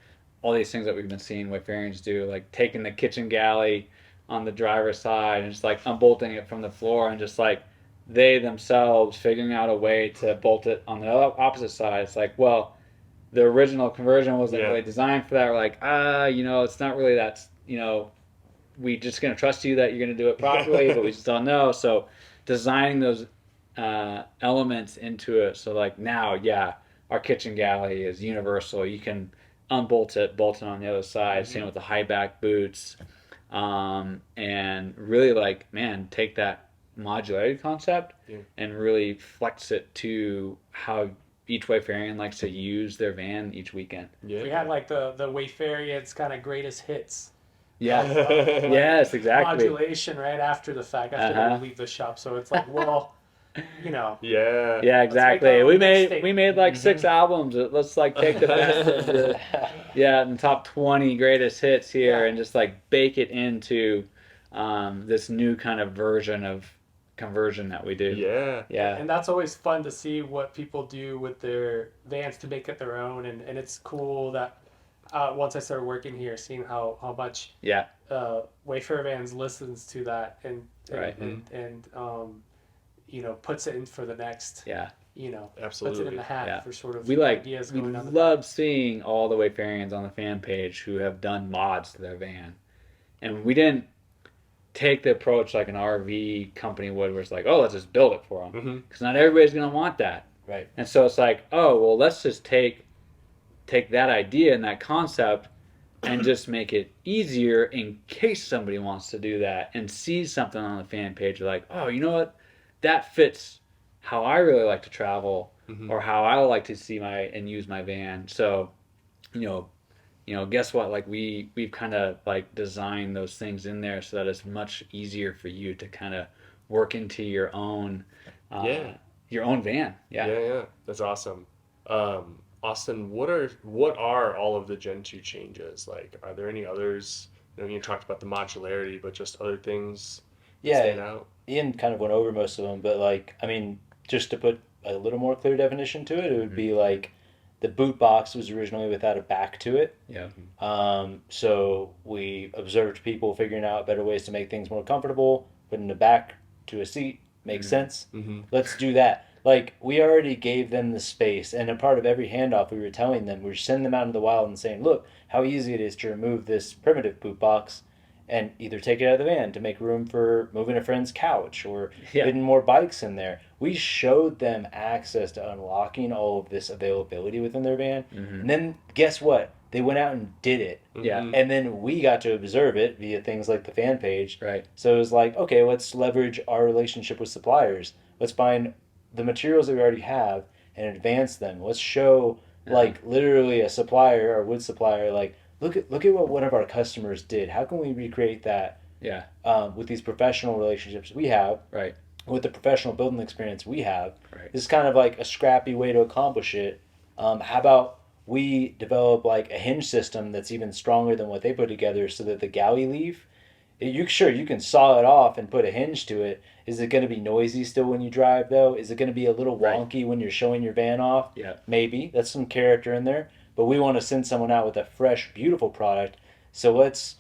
all these things that we've been seeing Wayfarians do, like taking the kitchen galley on the driver's side and just like unbolting it from the floor, and just like they themselves figuring out a way to bolt it on the opposite side. It's like, well, the original conversion wasn't really designed for that. We're like, it's not really that, we just going to trust you that you're going to do it properly, but we just don't know. So designing those elements into it. So like now, our kitchen galley is universal. You can unbolt it, bolt it on the other side. Same with the high back boots. And really like, man, take that modularity concept and really flex it to how each Wayfarian likes to use their van each weekend. We had like the Wayfarians kind of greatest hits. Yeah. Like, Yes, exactly. Modulation right after the fact, after they leave the shop. So it's like, well, you know. Yeah. Yeah, exactly. We mixtape. made like 6 albums. Let's like take the best of the the top 20 greatest hits here and just like bake it into this new kind of version of conversion that we do. Yeah. And that's always fun to see what people do with their vans to make it their own. And it's cool that once I started working here, seeing how much Wayfarer Vans listens to that and you know, puts it in for the next. You know, absolutely. Puts it in the hat for sort of ideas. We love seeing all the Wayfarians on the fan page who have done mods to their van, and we didn't take the approach like an RV company would, where it's like, oh, let's just build it for them, because not everybody's going to want that, right? And so it's like, oh, well, let's just take that idea and that concept and just make it easier in case somebody wants to do that and sees something on the fan page, like, oh, you know what, that fits how I really like to travel, or how I like to see and use my van. So, you know, guess what? Like we've kind of like designed those things in there so that it's much easier for you to kind of work into your own van. Yeah. That's awesome. Austin, what are all of the Gen 2 changes? Like, are there any others? You know, you talked about the modularity, but just other things stand out? Ian kind of went over most of them, but like, I mean, just to put a little more clear definition to it, it would be like the boot box was originally without a back to it. So we observed people figuring out better ways to make things more comfortable, putting a back to a seat makes sense. Let's do that. Like, we already gave them the space, and a part of every handoff we were telling them, we were sending them out in the wild and saying, look how easy it is to remove this primitive boot box and either take it out of the van to make room for moving a friend's couch or putting more bikes in there. We showed them access to unlocking all of this availability within their van. And then guess what? They went out and did it. And then we got to observe it via things like the fan page. So it was like, okay, let's leverage our relationship with suppliers. Let's find the materials that we already have and advance them. Let's show like literally a supplier or wood supplier, like, look at what one of our customers did. How can we recreate that with these professional relationships we have, with the professional building experience we have? This is kind of like a scrappy way to accomplish it. How about we develop like a hinge system that's even stronger than what they put together, so that the galley leaf, you can saw it off and put a hinge to it. Is it going to be noisy still when you drive, though? Is it going to be a little wonky when you're showing your van off? Maybe. That's some character in there. But we want to send someone out with a fresh, beautiful product. So let's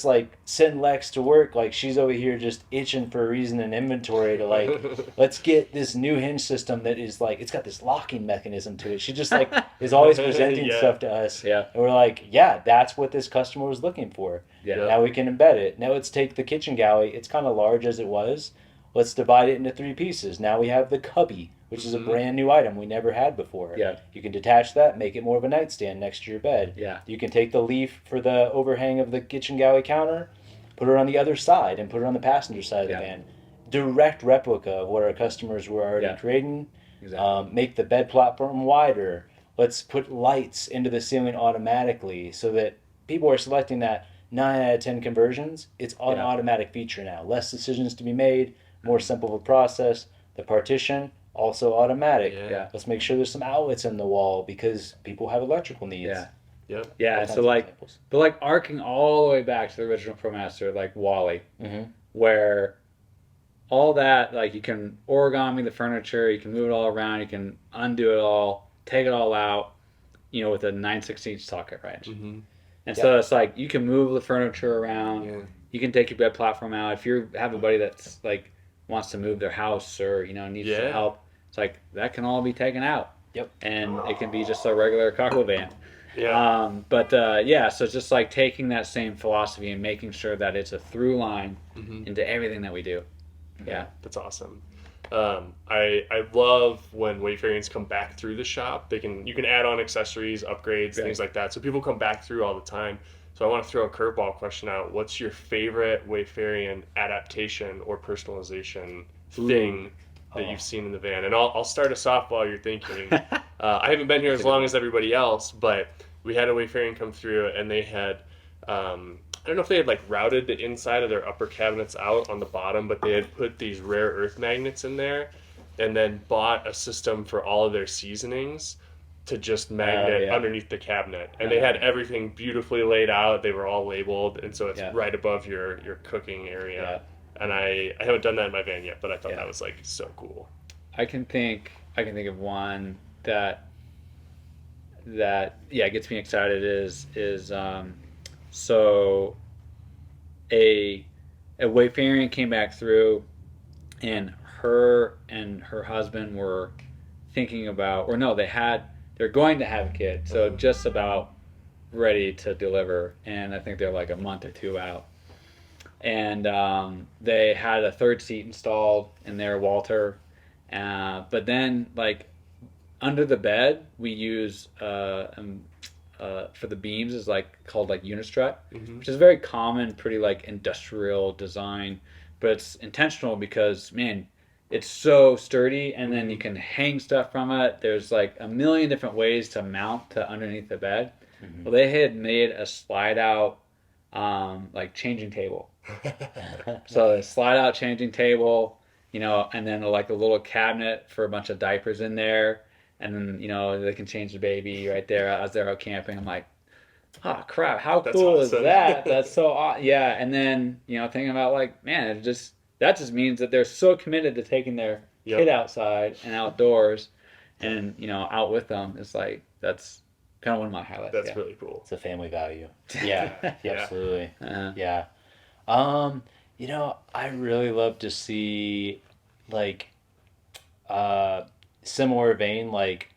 like send Lex to work like she's over here just itching for a reason in inventory to like, let's get this new hinge system that is like, it's got this locking mechanism to it. She just like is always presenting stuff to us. And we're like, that's what this customer was looking for. Now we can embed it. Now let's take the kitchen galley. It's kind of large as it was. Let's divide it into 3 pieces. Now we have the cubby, which is a brand new item we never had before. You can detach that, make it more of a nightstand next to your bed. You can take the leaf for the overhang of the kitchen galley counter, put it on the other side, and put it on the passenger side of the van. Direct replica of what our customers were already creating. Make the bed platform wider. Let's put lights into the ceiling automatically so that people are selecting that 9 out of 10 conversions. It's an automatic feature now. Less decisions to be made, more simple of a process. The partition, also automatic. Let's make sure there's some outlets in the wall because people have electrical needs. So like, but like arcing all the way back to the original ProMaster, like Wally, where all that, like, you can origami the furniture, you can move it all around, you can undo it all, take it all out, you know, with a 9/16 socket wrench. And so it's like, you can move the furniture around, you can take your bed platform out. If you have a buddy that's like wants to move their house or, you know, needs some help, it's like that can all be taken out. And it can be just a regular cargo van. So just like taking that same philosophy and making sure that it's a through line into everything that we do. That's awesome. I love when Wayfarians come back through the shop. You can add on accessories, upgrades, things like that. So people come back through all the time. So I want to throw a curveball question out. What's your favorite Wayfarian adaptation or personalization thing that you've seen in the van? And I'll start us off while you're thinking. I haven't been here as long as everybody else, but we had a Wayfarian come through, and they had I don't know if they had like routed the inside of their upper cabinets out on the bottom, but they had put these rare earth magnets in there, and then bought a system for all of their seasonings to just magnet underneath the cabinet. And they had everything beautifully laid out. They were all labeled, and so it's right above your cooking area. And I haven't done that in my van yet, but I thought that was like so cool. I can think of one that gets me excited is so a Wayfarian came back through, and her husband were thinking about, or no, they're going to have a kid, so just about ready to deliver, and I think they're like a month or two out. And they had a third seat installed in their Walter, but then like under the bed we use for the beams is like called like unistrut, which is very common, pretty like industrial design, but it's intentional because man, it's so sturdy, and then you can hang stuff from it. There's like a million different ways to mount to underneath the bed. Well, they had made a slide out like changing table. So a slide out changing table, and then like a little cabinet for a bunch of diapers in there. And then, they can change the baby right there as they're out camping. I'm like, oh, crap, how cool is that? That's so awesome. Yeah, and then, thinking about like, man, that just means that they're so committed to taking their kid outside and outdoors and, out with them. It's like, that's kind of one of my highlights. That's really cool. It's a family value. Yeah, absolutely. Yeah. I really love to see, like, similar vein, like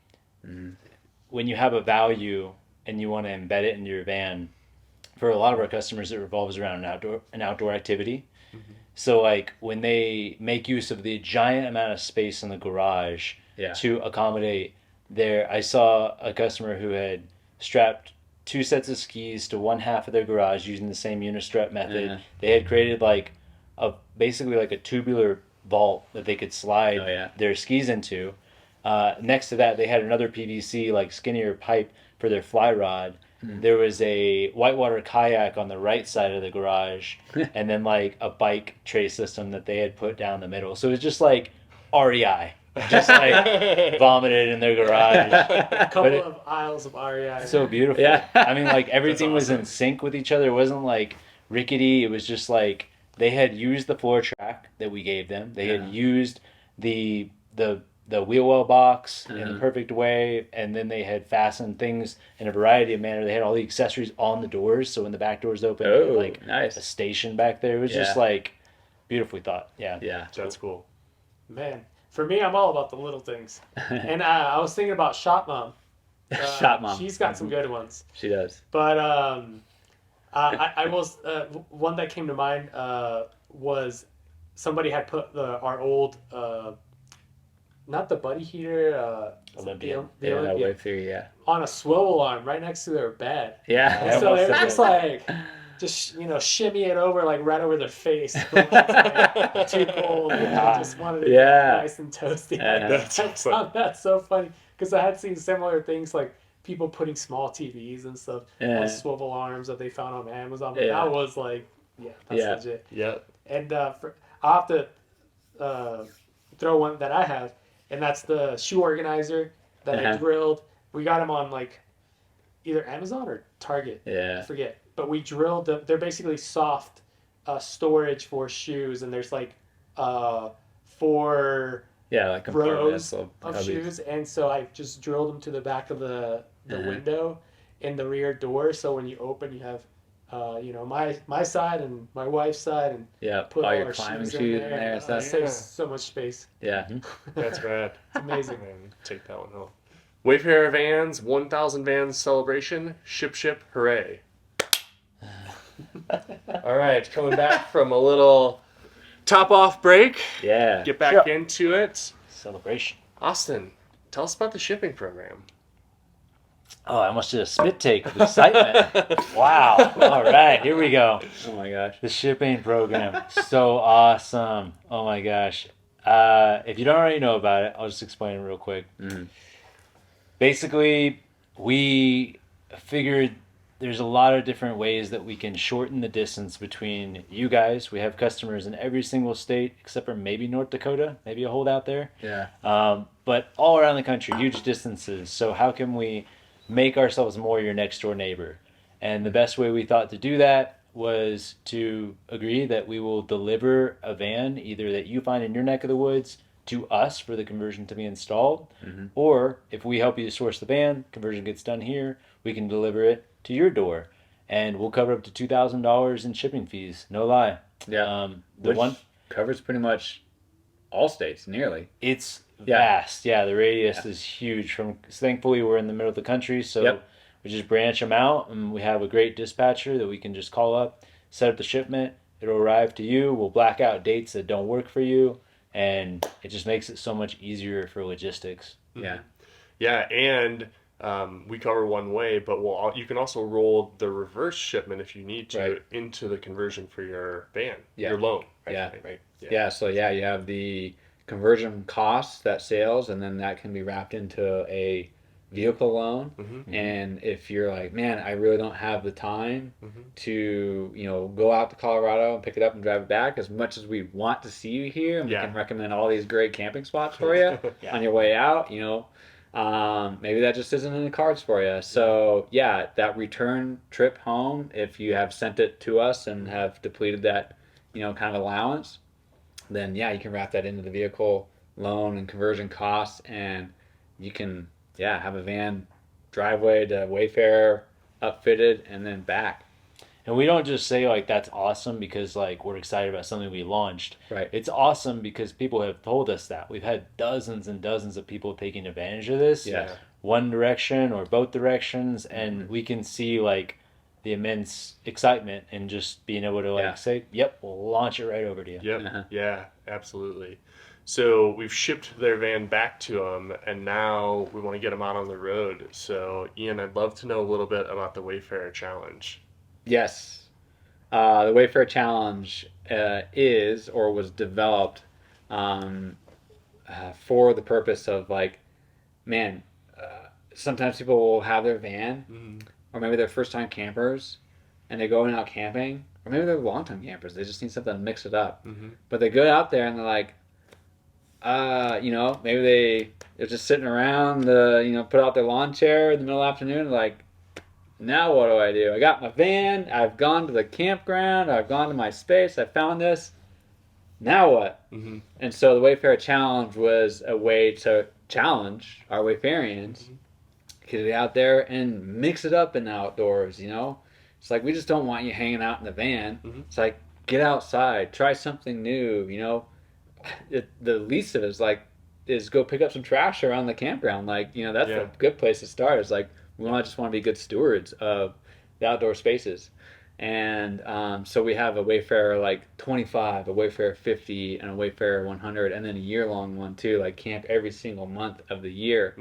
when you have a value and you want to embed it into your van. For a lot of our customers, it revolves around an outdoor activity. So like when they make use of the giant amount of space in the garage to accommodate I saw a customer who had strapped 2 sets of skis to one half of their garage using the same unistrut method. They had created like basically like a tubular vault that they could slide their skis into. Next to that, they had another PVC, like skinnier pipe for their fly rod. There was a whitewater kayak on the right side of the garage, and then like a bike tray system that they had put down the middle. So it was just like REI, just like vomited in their garage. A couple of aisles of REI. So beautiful. Yeah. I mean, like everything was in sync with each other. It wasn't like rickety. It was just like they had used the floor track that we gave them. They had used the wheel well box in the perfect way, and then they had fastened things in a variety of manner. They had all the accessories on the doors, so when the back doors open, like nice. A station back there. It was just like beautifully thought. Yeah, that's cool. Man, for me, I'm all about the little things. And I was thinking about Shop Mom. Shop Mom. She's got some good ones. She does. But I was one that came to mind was somebody had put our old. Not the buddy heater, Olympia. The Olympia, Wayfarer, on a swivel arm right next to their bed. Yeah. And so they were just like, shimmy it over like right over their face. Like, too cold. Just wanted to be nice and toasty. I found that so funny because I had seen similar things like people putting small TVs and stuff on swivel arms that they found on Amazon. But that was like, that's legit. Yeah. And I'll have to throw one that I have. And that's the shoe organizer that I drilled. We got them on like either Amazon or Target. Yeah. I forget. But we drilled them. They're basically soft storage for shoes. And there's like 4 like rows of shoes. And so I just drilled them to the back of the window in the rear door. So when you open, you have my side and my wife's side, and put all all your our climbing shoes shoes in in there and stuff. Saves so much space. That's rad. It's amazing. Take that one home. Wayfarer Vans 1,000 Vans celebration. Ship, hooray! All right, coming back from a little top off break. Yeah. Get back into it. Celebration. Austin, tell us about the shipping program. Oh, I almost did a spit take of excitement. Wow. All right, here we go. Oh my gosh. The shipping program. So awesome. Oh my gosh. If you don't already know about it, I'll just explain it real quick. Mm-hmm. Basically, we figured there's a lot of different ways that we can shorten the distance between you guys. We have customers in every single state except for maybe North Dakota, maybe a holdout there. Yeah. But all around the country, huge distances. So how can we make ourselves more your next door neighbor? And the best way we thought to do that was to agree that we will deliver a van either that you find in your neck of the woods to us for the conversion to be installed, or if we help you to source the van, conversion gets done here, we can deliver it to your door, and we'll cover up to $2,000 in shipping fees. No lie. Yeah. The Which one covers pretty much all states, nearly. it's vast. Yeah, the radius is huge. Thankfully, we're in the middle of the country, so we just branch them out, and we have a great dispatcher that we can just call up, set up the shipment. It'll arrive to you. We'll black out dates that don't work for you, and it just makes it so much easier for logistics. Yeah. Yeah, and we cover one way, but you can also roll the reverse shipment if you need to into the conversion for your van, your loan. Right? Yeah. Right. Yeah. So you have the conversion costs, that sales, and then that can be wrapped into a vehicle loan. And if you're like, man, I really don't have the time to go out to Colorado and pick it up and drive it back, as much as we want to see you here, and we can recommend all these great camping spots for you on your way out, maybe that just isn't in the cards for you. So that return trip home, if you have sent it to us and have depleted that kind of allowance, then you can wrap that into the vehicle loan and conversion costs, and you can have a van driveway to Wayfarer, upfitted, and then back. And we don't just say like that's awesome because like we're excited about something we launched. Right. It's awesome because people have told us that. We've had dozens and dozens of people taking advantage of this. Yeah. One direction or both directions, and we can see like the immense excitement and just being able to say, "Yep, we'll launch it right over to you." Yep. Yeah, absolutely. So we've shipped their van back to them, and now we want to get them out on the road. So Ian, I'd love to know a little bit about the Wayfarer Challange. Yes. The Wayfarer Challange is or was developed for the purpose of sometimes people will have their van or maybe they're first-time campers and they go in and out camping, or maybe they're long-time campers. They just need something to mix it up. But they go out there and they're like, maybe they're just sitting around put out their lawn chair in the middle of the afternoon, like, now what do? I got my van, I've gone to the campground, I've gone to my space, I found this. Now what? And so the Wayfarer Challange was a way to challenge our Wayfarians to get out there and mix it up in the outdoors, It's like, we just don't want you hanging out in the van. It's like, get outside, try something new, the least of it is go pick up some trash around the campground. That's a good place to start. It's like, we just want to be good stewards of the outdoor spaces. And so we have a Wayfarer 25, a Wayfarer 50, and a Wayfarer 100, and then a year-long one too, camp every single month of the year.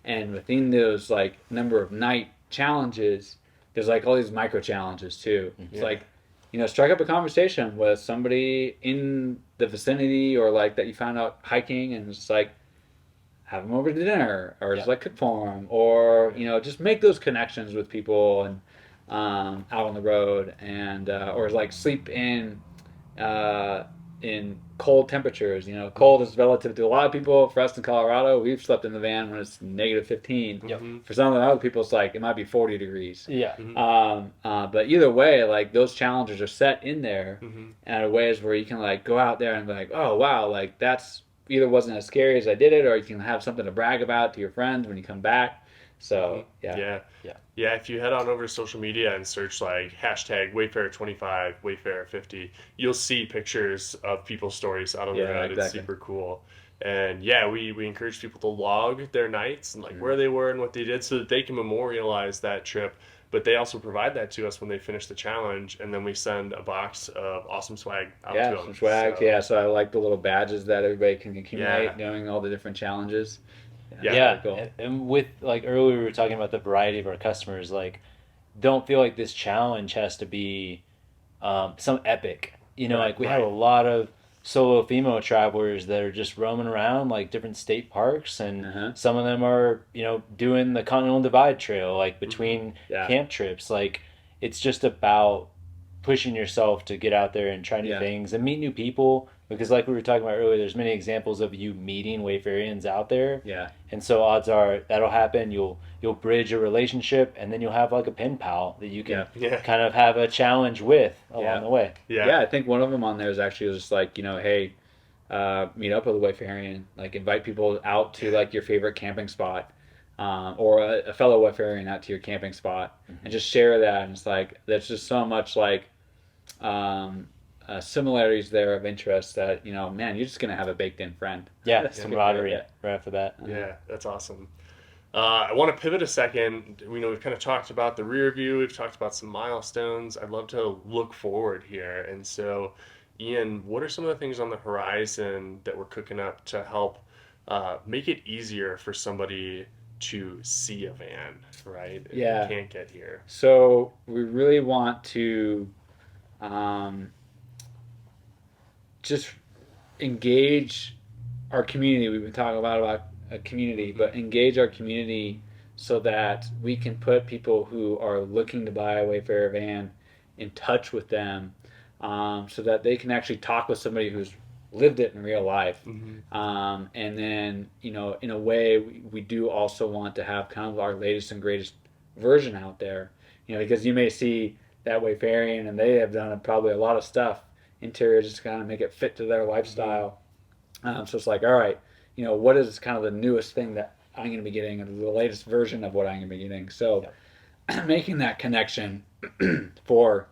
And within those number of night challenges, there's all these micro challenges too. It's strike up a conversation with somebody in the vicinity or that you found out hiking, and it's have them over to dinner, or just cook for them, or just make those connections with people and out on the road, and or sleep in cold temperatures. Cold is relative to a lot of people. For us in Colorado, we've slept in the van when it's negative 15. For some of the other people, it's it might be 40 degrees. But either way, those challenges are set in there, and ways where you can go out there and be oh wow, that's either wasn't as scary as I did it, or you can have something to brag about to your friends when you come back. So yeah. If you head on over to social media and search hashtag Wayfarer 25, Wayfarer 50, you'll see pictures of people's stories out on the road. Exactly. It's super cool. And we encourage people to log their nights and where they were and what they did, so that they can memorialize that trip but they also provide that to us when they finish the challenge, and then we send a box of awesome swag out to them. Some swag. So, Yeah, so I like the little badges that everybody can accumulate, Yeah. knowing all the different challenges. Yeah, Very cool. and with like earlier we were talking about the variety of our customers. Like, don't feel like this challenge has to be some epic. Like we have a lot of solo female travelers that are just roaming around like different state parks, and some of them are doing the Continental Divide Trail like between camp trips. Like, it's just about pushing yourself to get out there and try new things and meet new people, because like we were talking about earlier, there's many examples of you meeting Wayfarians out there, and so odds are that'll happen. You'll bridge a relationship, and then you'll have like a pen pal that you can kind of have a challenge with along the way. I think one of them on there is actually just like, hey, meet up with a Wayfarian, like invite people out to like your favorite camping spot, or a fellow Wayfarian out to your camping spot, and just share that. And it's like, there's just so much like similarities there of interest that, man, you're just going to have a baked in friend. Yeah, camaraderie right after that. Yeah, that's awesome. I want to pivot a second. We've kind of talked about the rear view. We've talked about some milestones. I'd love to look forward here. And so, Ian, what are some of the things on the horizon that we're cooking up to help make it easier for somebody to see a van, right? If Yeah. they can't get here. So we really want to just engage our community. We've been talking about a community, but engage our community so that we can put people who are looking to buy a Wayfarer van in touch with them, so that they can actually talk with somebody who's lived it in real life. And then, in a way, we do also want to have kind of our latest and greatest version out there, because you may see that Wayfarian and they have done probably a lot of stuff interior just to kind of make it fit to their lifestyle. So it's like, all right, what is kind of the newest thing that I'm going to be getting, and the latest version of what I'm going to be getting. So making that connection for,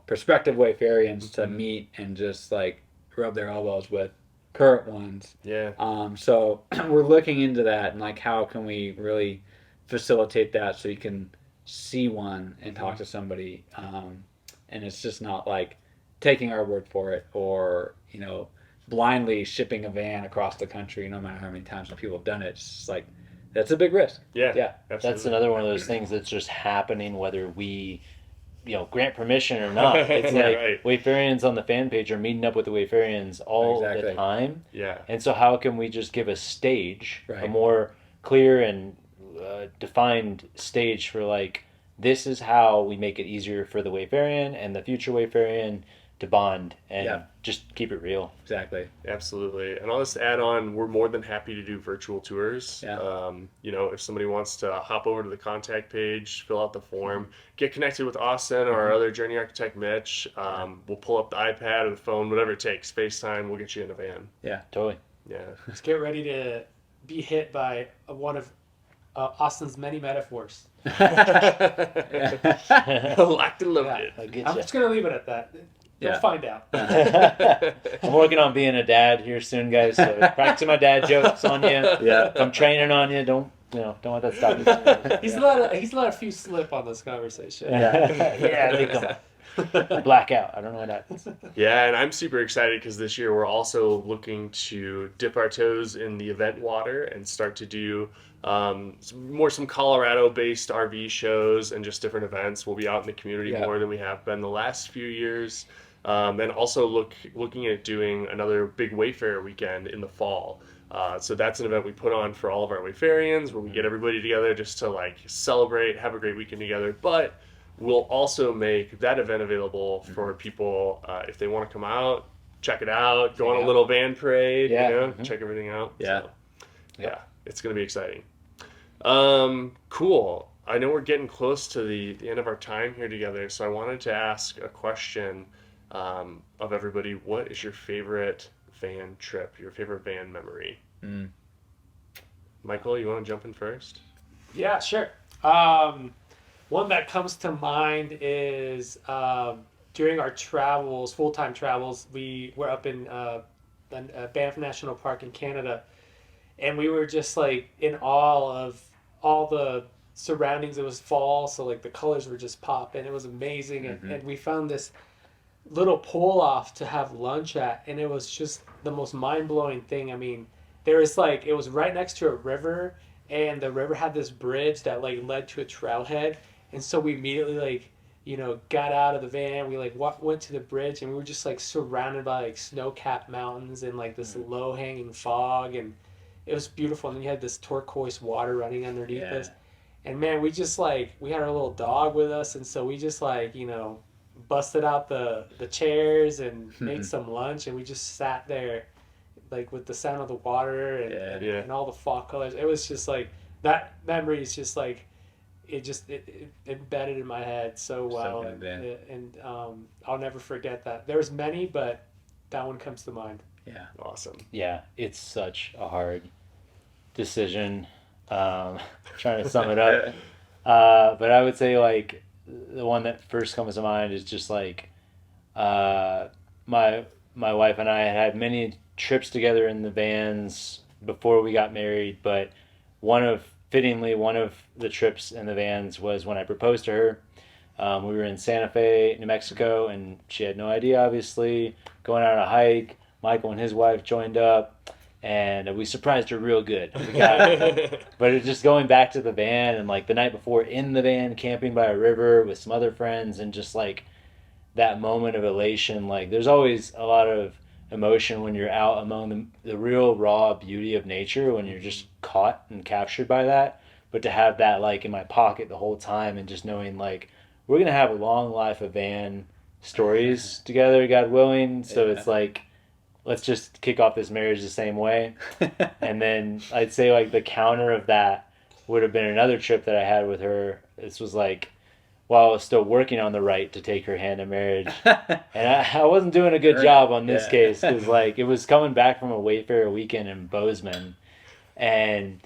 prospective Wayfarians to meet and just like rub their elbows with current ones. So we're looking into that, and like, how can we really facilitate that so you can see one and talk to somebody, and it's just not like taking our word for it, or blindly shipping a van across the country, no matter how many times people have done it. It's just like, that's a big risk. Absolutely. That's another one of those things that's just happening whether we grant permission or not. It's like Wayfarians on the fan page are meeting up with the Wayfarians all the time. And so how can we just give a stage, a more clear and defined stage for like, this is how we make it easier for the Wayfarian and the future Wayfarian to bond and just keep it real. Exactly. Absolutely. And I'll just add on, we're more than happy to do virtual tours. If somebody wants to hop over to the contact page, fill out the form, get connected with Austin or our other journey architect, Mitch. We'll pull up the iPad or the phone, whatever it takes, FaceTime, we'll get you in a van. Totally. Let's get ready to be hit by one of Austin's many metaphors. Locked and loaded. I'm just going to leave it at that. You'll find out. I'm working on being a dad here soon, guys. So practicing my dad jokes on you. If I'm training on you, don't let that stop you. He's let a few slip on this conversation. I think blackout. I don't know what happens. Yeah, and I'm super excited because this year we're also looking to dip our toes in the event water and start to do some Colorado-based RV shows and just different events. We'll be out in the community more than we have been the last few years. And also looking at doing another big Wayfarer weekend in the fall. So that's an event we put on for all of our Wayfarians, where we get everybody together just to like celebrate, have a great weekend together. But we'll also make that event available for people if they want to come out, check it out, go on a little van parade, check everything out. So, it's going to be exciting. Cool. I know we're getting close to the end of our time here together, so I wanted to ask a question of everybody. What is your favorite van trip, your favorite van memory? Michael, you want to jump in first? Yeah, sure. One that comes to mind is during our travels, full-time travels, we were up in Banff National Park in Canada, and we were just like in awe of all the surroundings. It was fall, so like the colors were just popping. It was amazing, and we found this little pull off to have lunch at, and it was just the most mind blowing thing. I mean, there was like, it was right next to a river, and the river had this bridge that like led to a trailhead, and so we immediately like, you know, got out of the van. We like went to the bridge, and we were just like surrounded by like snow-capped mountains and like this low-hanging fog, and it was beautiful. And then you had this turquoise water running underneath us, and man, we just like, we had our little dog with us, and so we just like, you know, busted out the chairs and made some lunch, and we just sat there like with the sound of the water and all the fall colors. It was just like, that memory is just like, it embedded in my head so well. And I'll never forget that. There's many, but that one comes to mind. Yeah. Awesome. Yeah, it's such a hard decision. Trying to sum it up. But I would say like the one that first comes to mind is just like my wife and I had many trips together in the vans before we got married, but one of the trips in the vans was when I proposed to her. We were in Santa Fe, New Mexico, and she had no idea, obviously, going on a hike. Michael and his wife joined up, and we surprised her real good. But it just going back to the van, and like the night before in the van, camping by a river with some other friends, and just like that moment of elation. Like there's always a lot of emotion when you're out among the real raw beauty of nature, when you're just caught and captured by that. But to have that like in my pocket the whole time, and just knowing like we're gonna have a long life of van stories together, God willing. So it's like, let's just kick off this marriage the same way. And then I'd say like the counter of that would have been another trip that I had with her. This was like while I was still working on the right to take her hand in marriage. And I wasn't doing a good job on this case, because like it was coming back from a Wayfarer weekend in Bozeman. And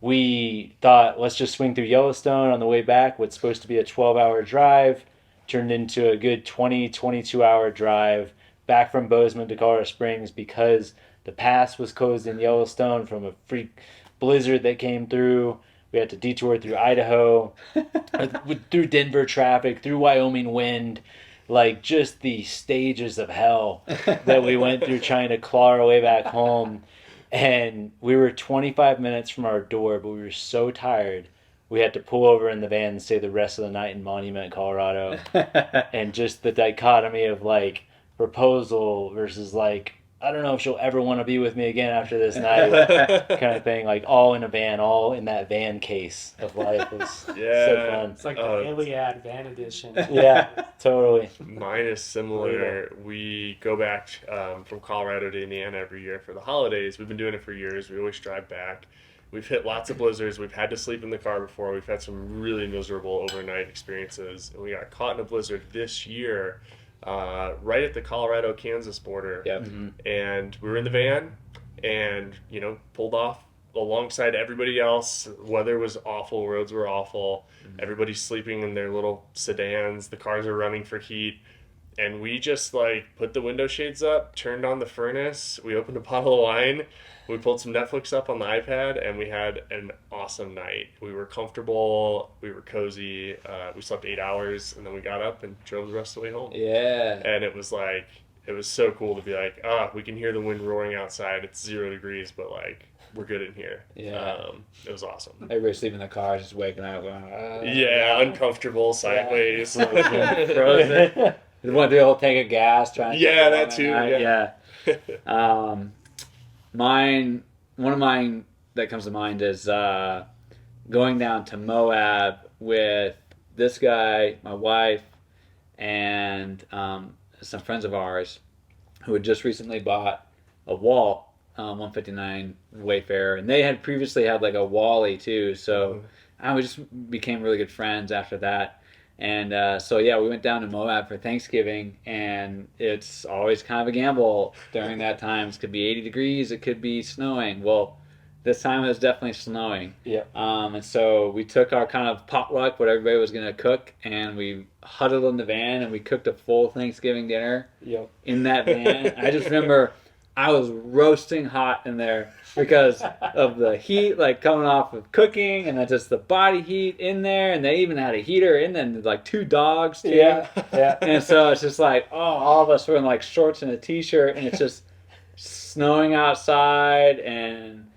we thought, let's just swing through Yellowstone on the way back. What's supposed to be a 12-hour drive turned into a good 22-hour drive back from Bozeman to Colorado Springs, because the pass was closed in Yellowstone from a freak blizzard that came through. We had to detour through Idaho, through Denver traffic, through Wyoming wind, like just the stages of hell that we went through trying to claw our way back home. And we were 25 minutes from our door, but we were so tired, we had to pull over in the van and stay the rest of the night in Monument, Colorado. And just the dichotomy of like proposal versus like, I don't know if she'll ever want to be with me again after this night, kind of thing. Like all in a van, all in that van case of life. It was so fun. It's like the Iliad van edition. Yeah, totally. Mine is similar. We go back from Colorado to Indiana every year for the holidays. We've been doing it for years. We always drive back. We've hit lots of blizzards. We've had to sleep in the car before. We've had some really miserable overnight experiences. And we got caught in a blizzard this year, right at the Colorado-Kansas border. Yep. Mm-hmm. And we were in the van and, you know, pulled off alongside everybody else. Weather was awful. Roads were awful. Mm-hmm. Everybody's sleeping in their little sedans. The cars are running for heat. And we just, like, put the window shades up, turned on the furnace. We opened a bottle of wine. We pulled some Netflix up on the iPad, and we had an awesome night. We were comfortable. We were cozy. We slept 8 hours, and then we got up and drove the rest of the way home. Yeah. And it was like, it was so cool to be like, we can hear the wind roaring outside. It's 0 degrees, but like, we're good in here. Yeah. It was awesome. Everybody sleeping in the car, just waking up going, yeah, uncomfortable, sideways. Frozen. Just want to do a whole tank of gas. Trying to that too. Yeah. One of mine that comes to mind is going down to Moab with this guy, my wife, and some friends of ours who had just recently bought a Walt 159 Wayfarer, and they had previously had like a Wally too, so we just became really good friends after that. And we went down to Moab for Thanksgiving, and it's always kind of a gamble during that time. It could be 80 degrees, it could be snowing. Well, this time it was definitely snowing. Yeah. And so we took our kind of potluck, what everybody was going to cook, and we huddled in the van, and we cooked a full Thanksgiving dinner in that van. I just remember I was roasting hot in there because of the heat, like coming off of cooking, and then just the body heat in there, and they even had a heater in there, and like 2 dogs too. Yeah. And so it's just like, oh, all of us were in like shorts and a t-shirt, and it's just snowing outside, and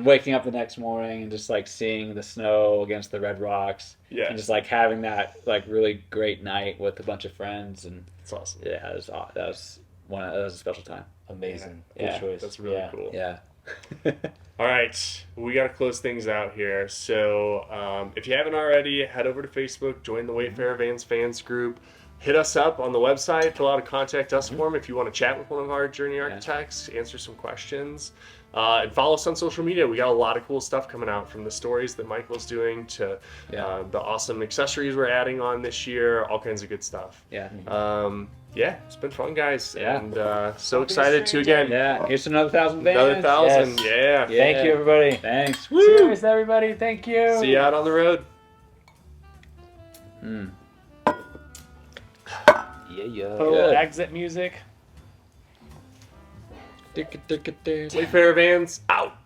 waking up the next morning and just like seeing the snow against the red rocks, and just like having that like really great night with a bunch of friends, and It's awesome. yeah, that was a special time. Amazing. Yeah. Good choice. That's really cool. Yeah. All right, we got to close things out here. So if you haven't already, head over to Facebook, join the Wayfarer Vans fans group. Hit us up on the website, fill out a contact us form if you want to chat with one of our journey architects, answer some questions. And follow us on social media. We got a lot of cool stuff coming out, from the stories that Michael's doing to the awesome accessories we're adding on this year, all kinds of good stuff. It's been fun, guys. And so excited to again. Yeah, here's another 1,000 Vans. Another 1,000. Yes. Yeah. Thank you, everybody. Thanks. Woo! Cheers, everybody. Thank you. See you out on the road. Yeah. Little exit music. Tick-a-tick-a-tick. Wayfarer Vans out.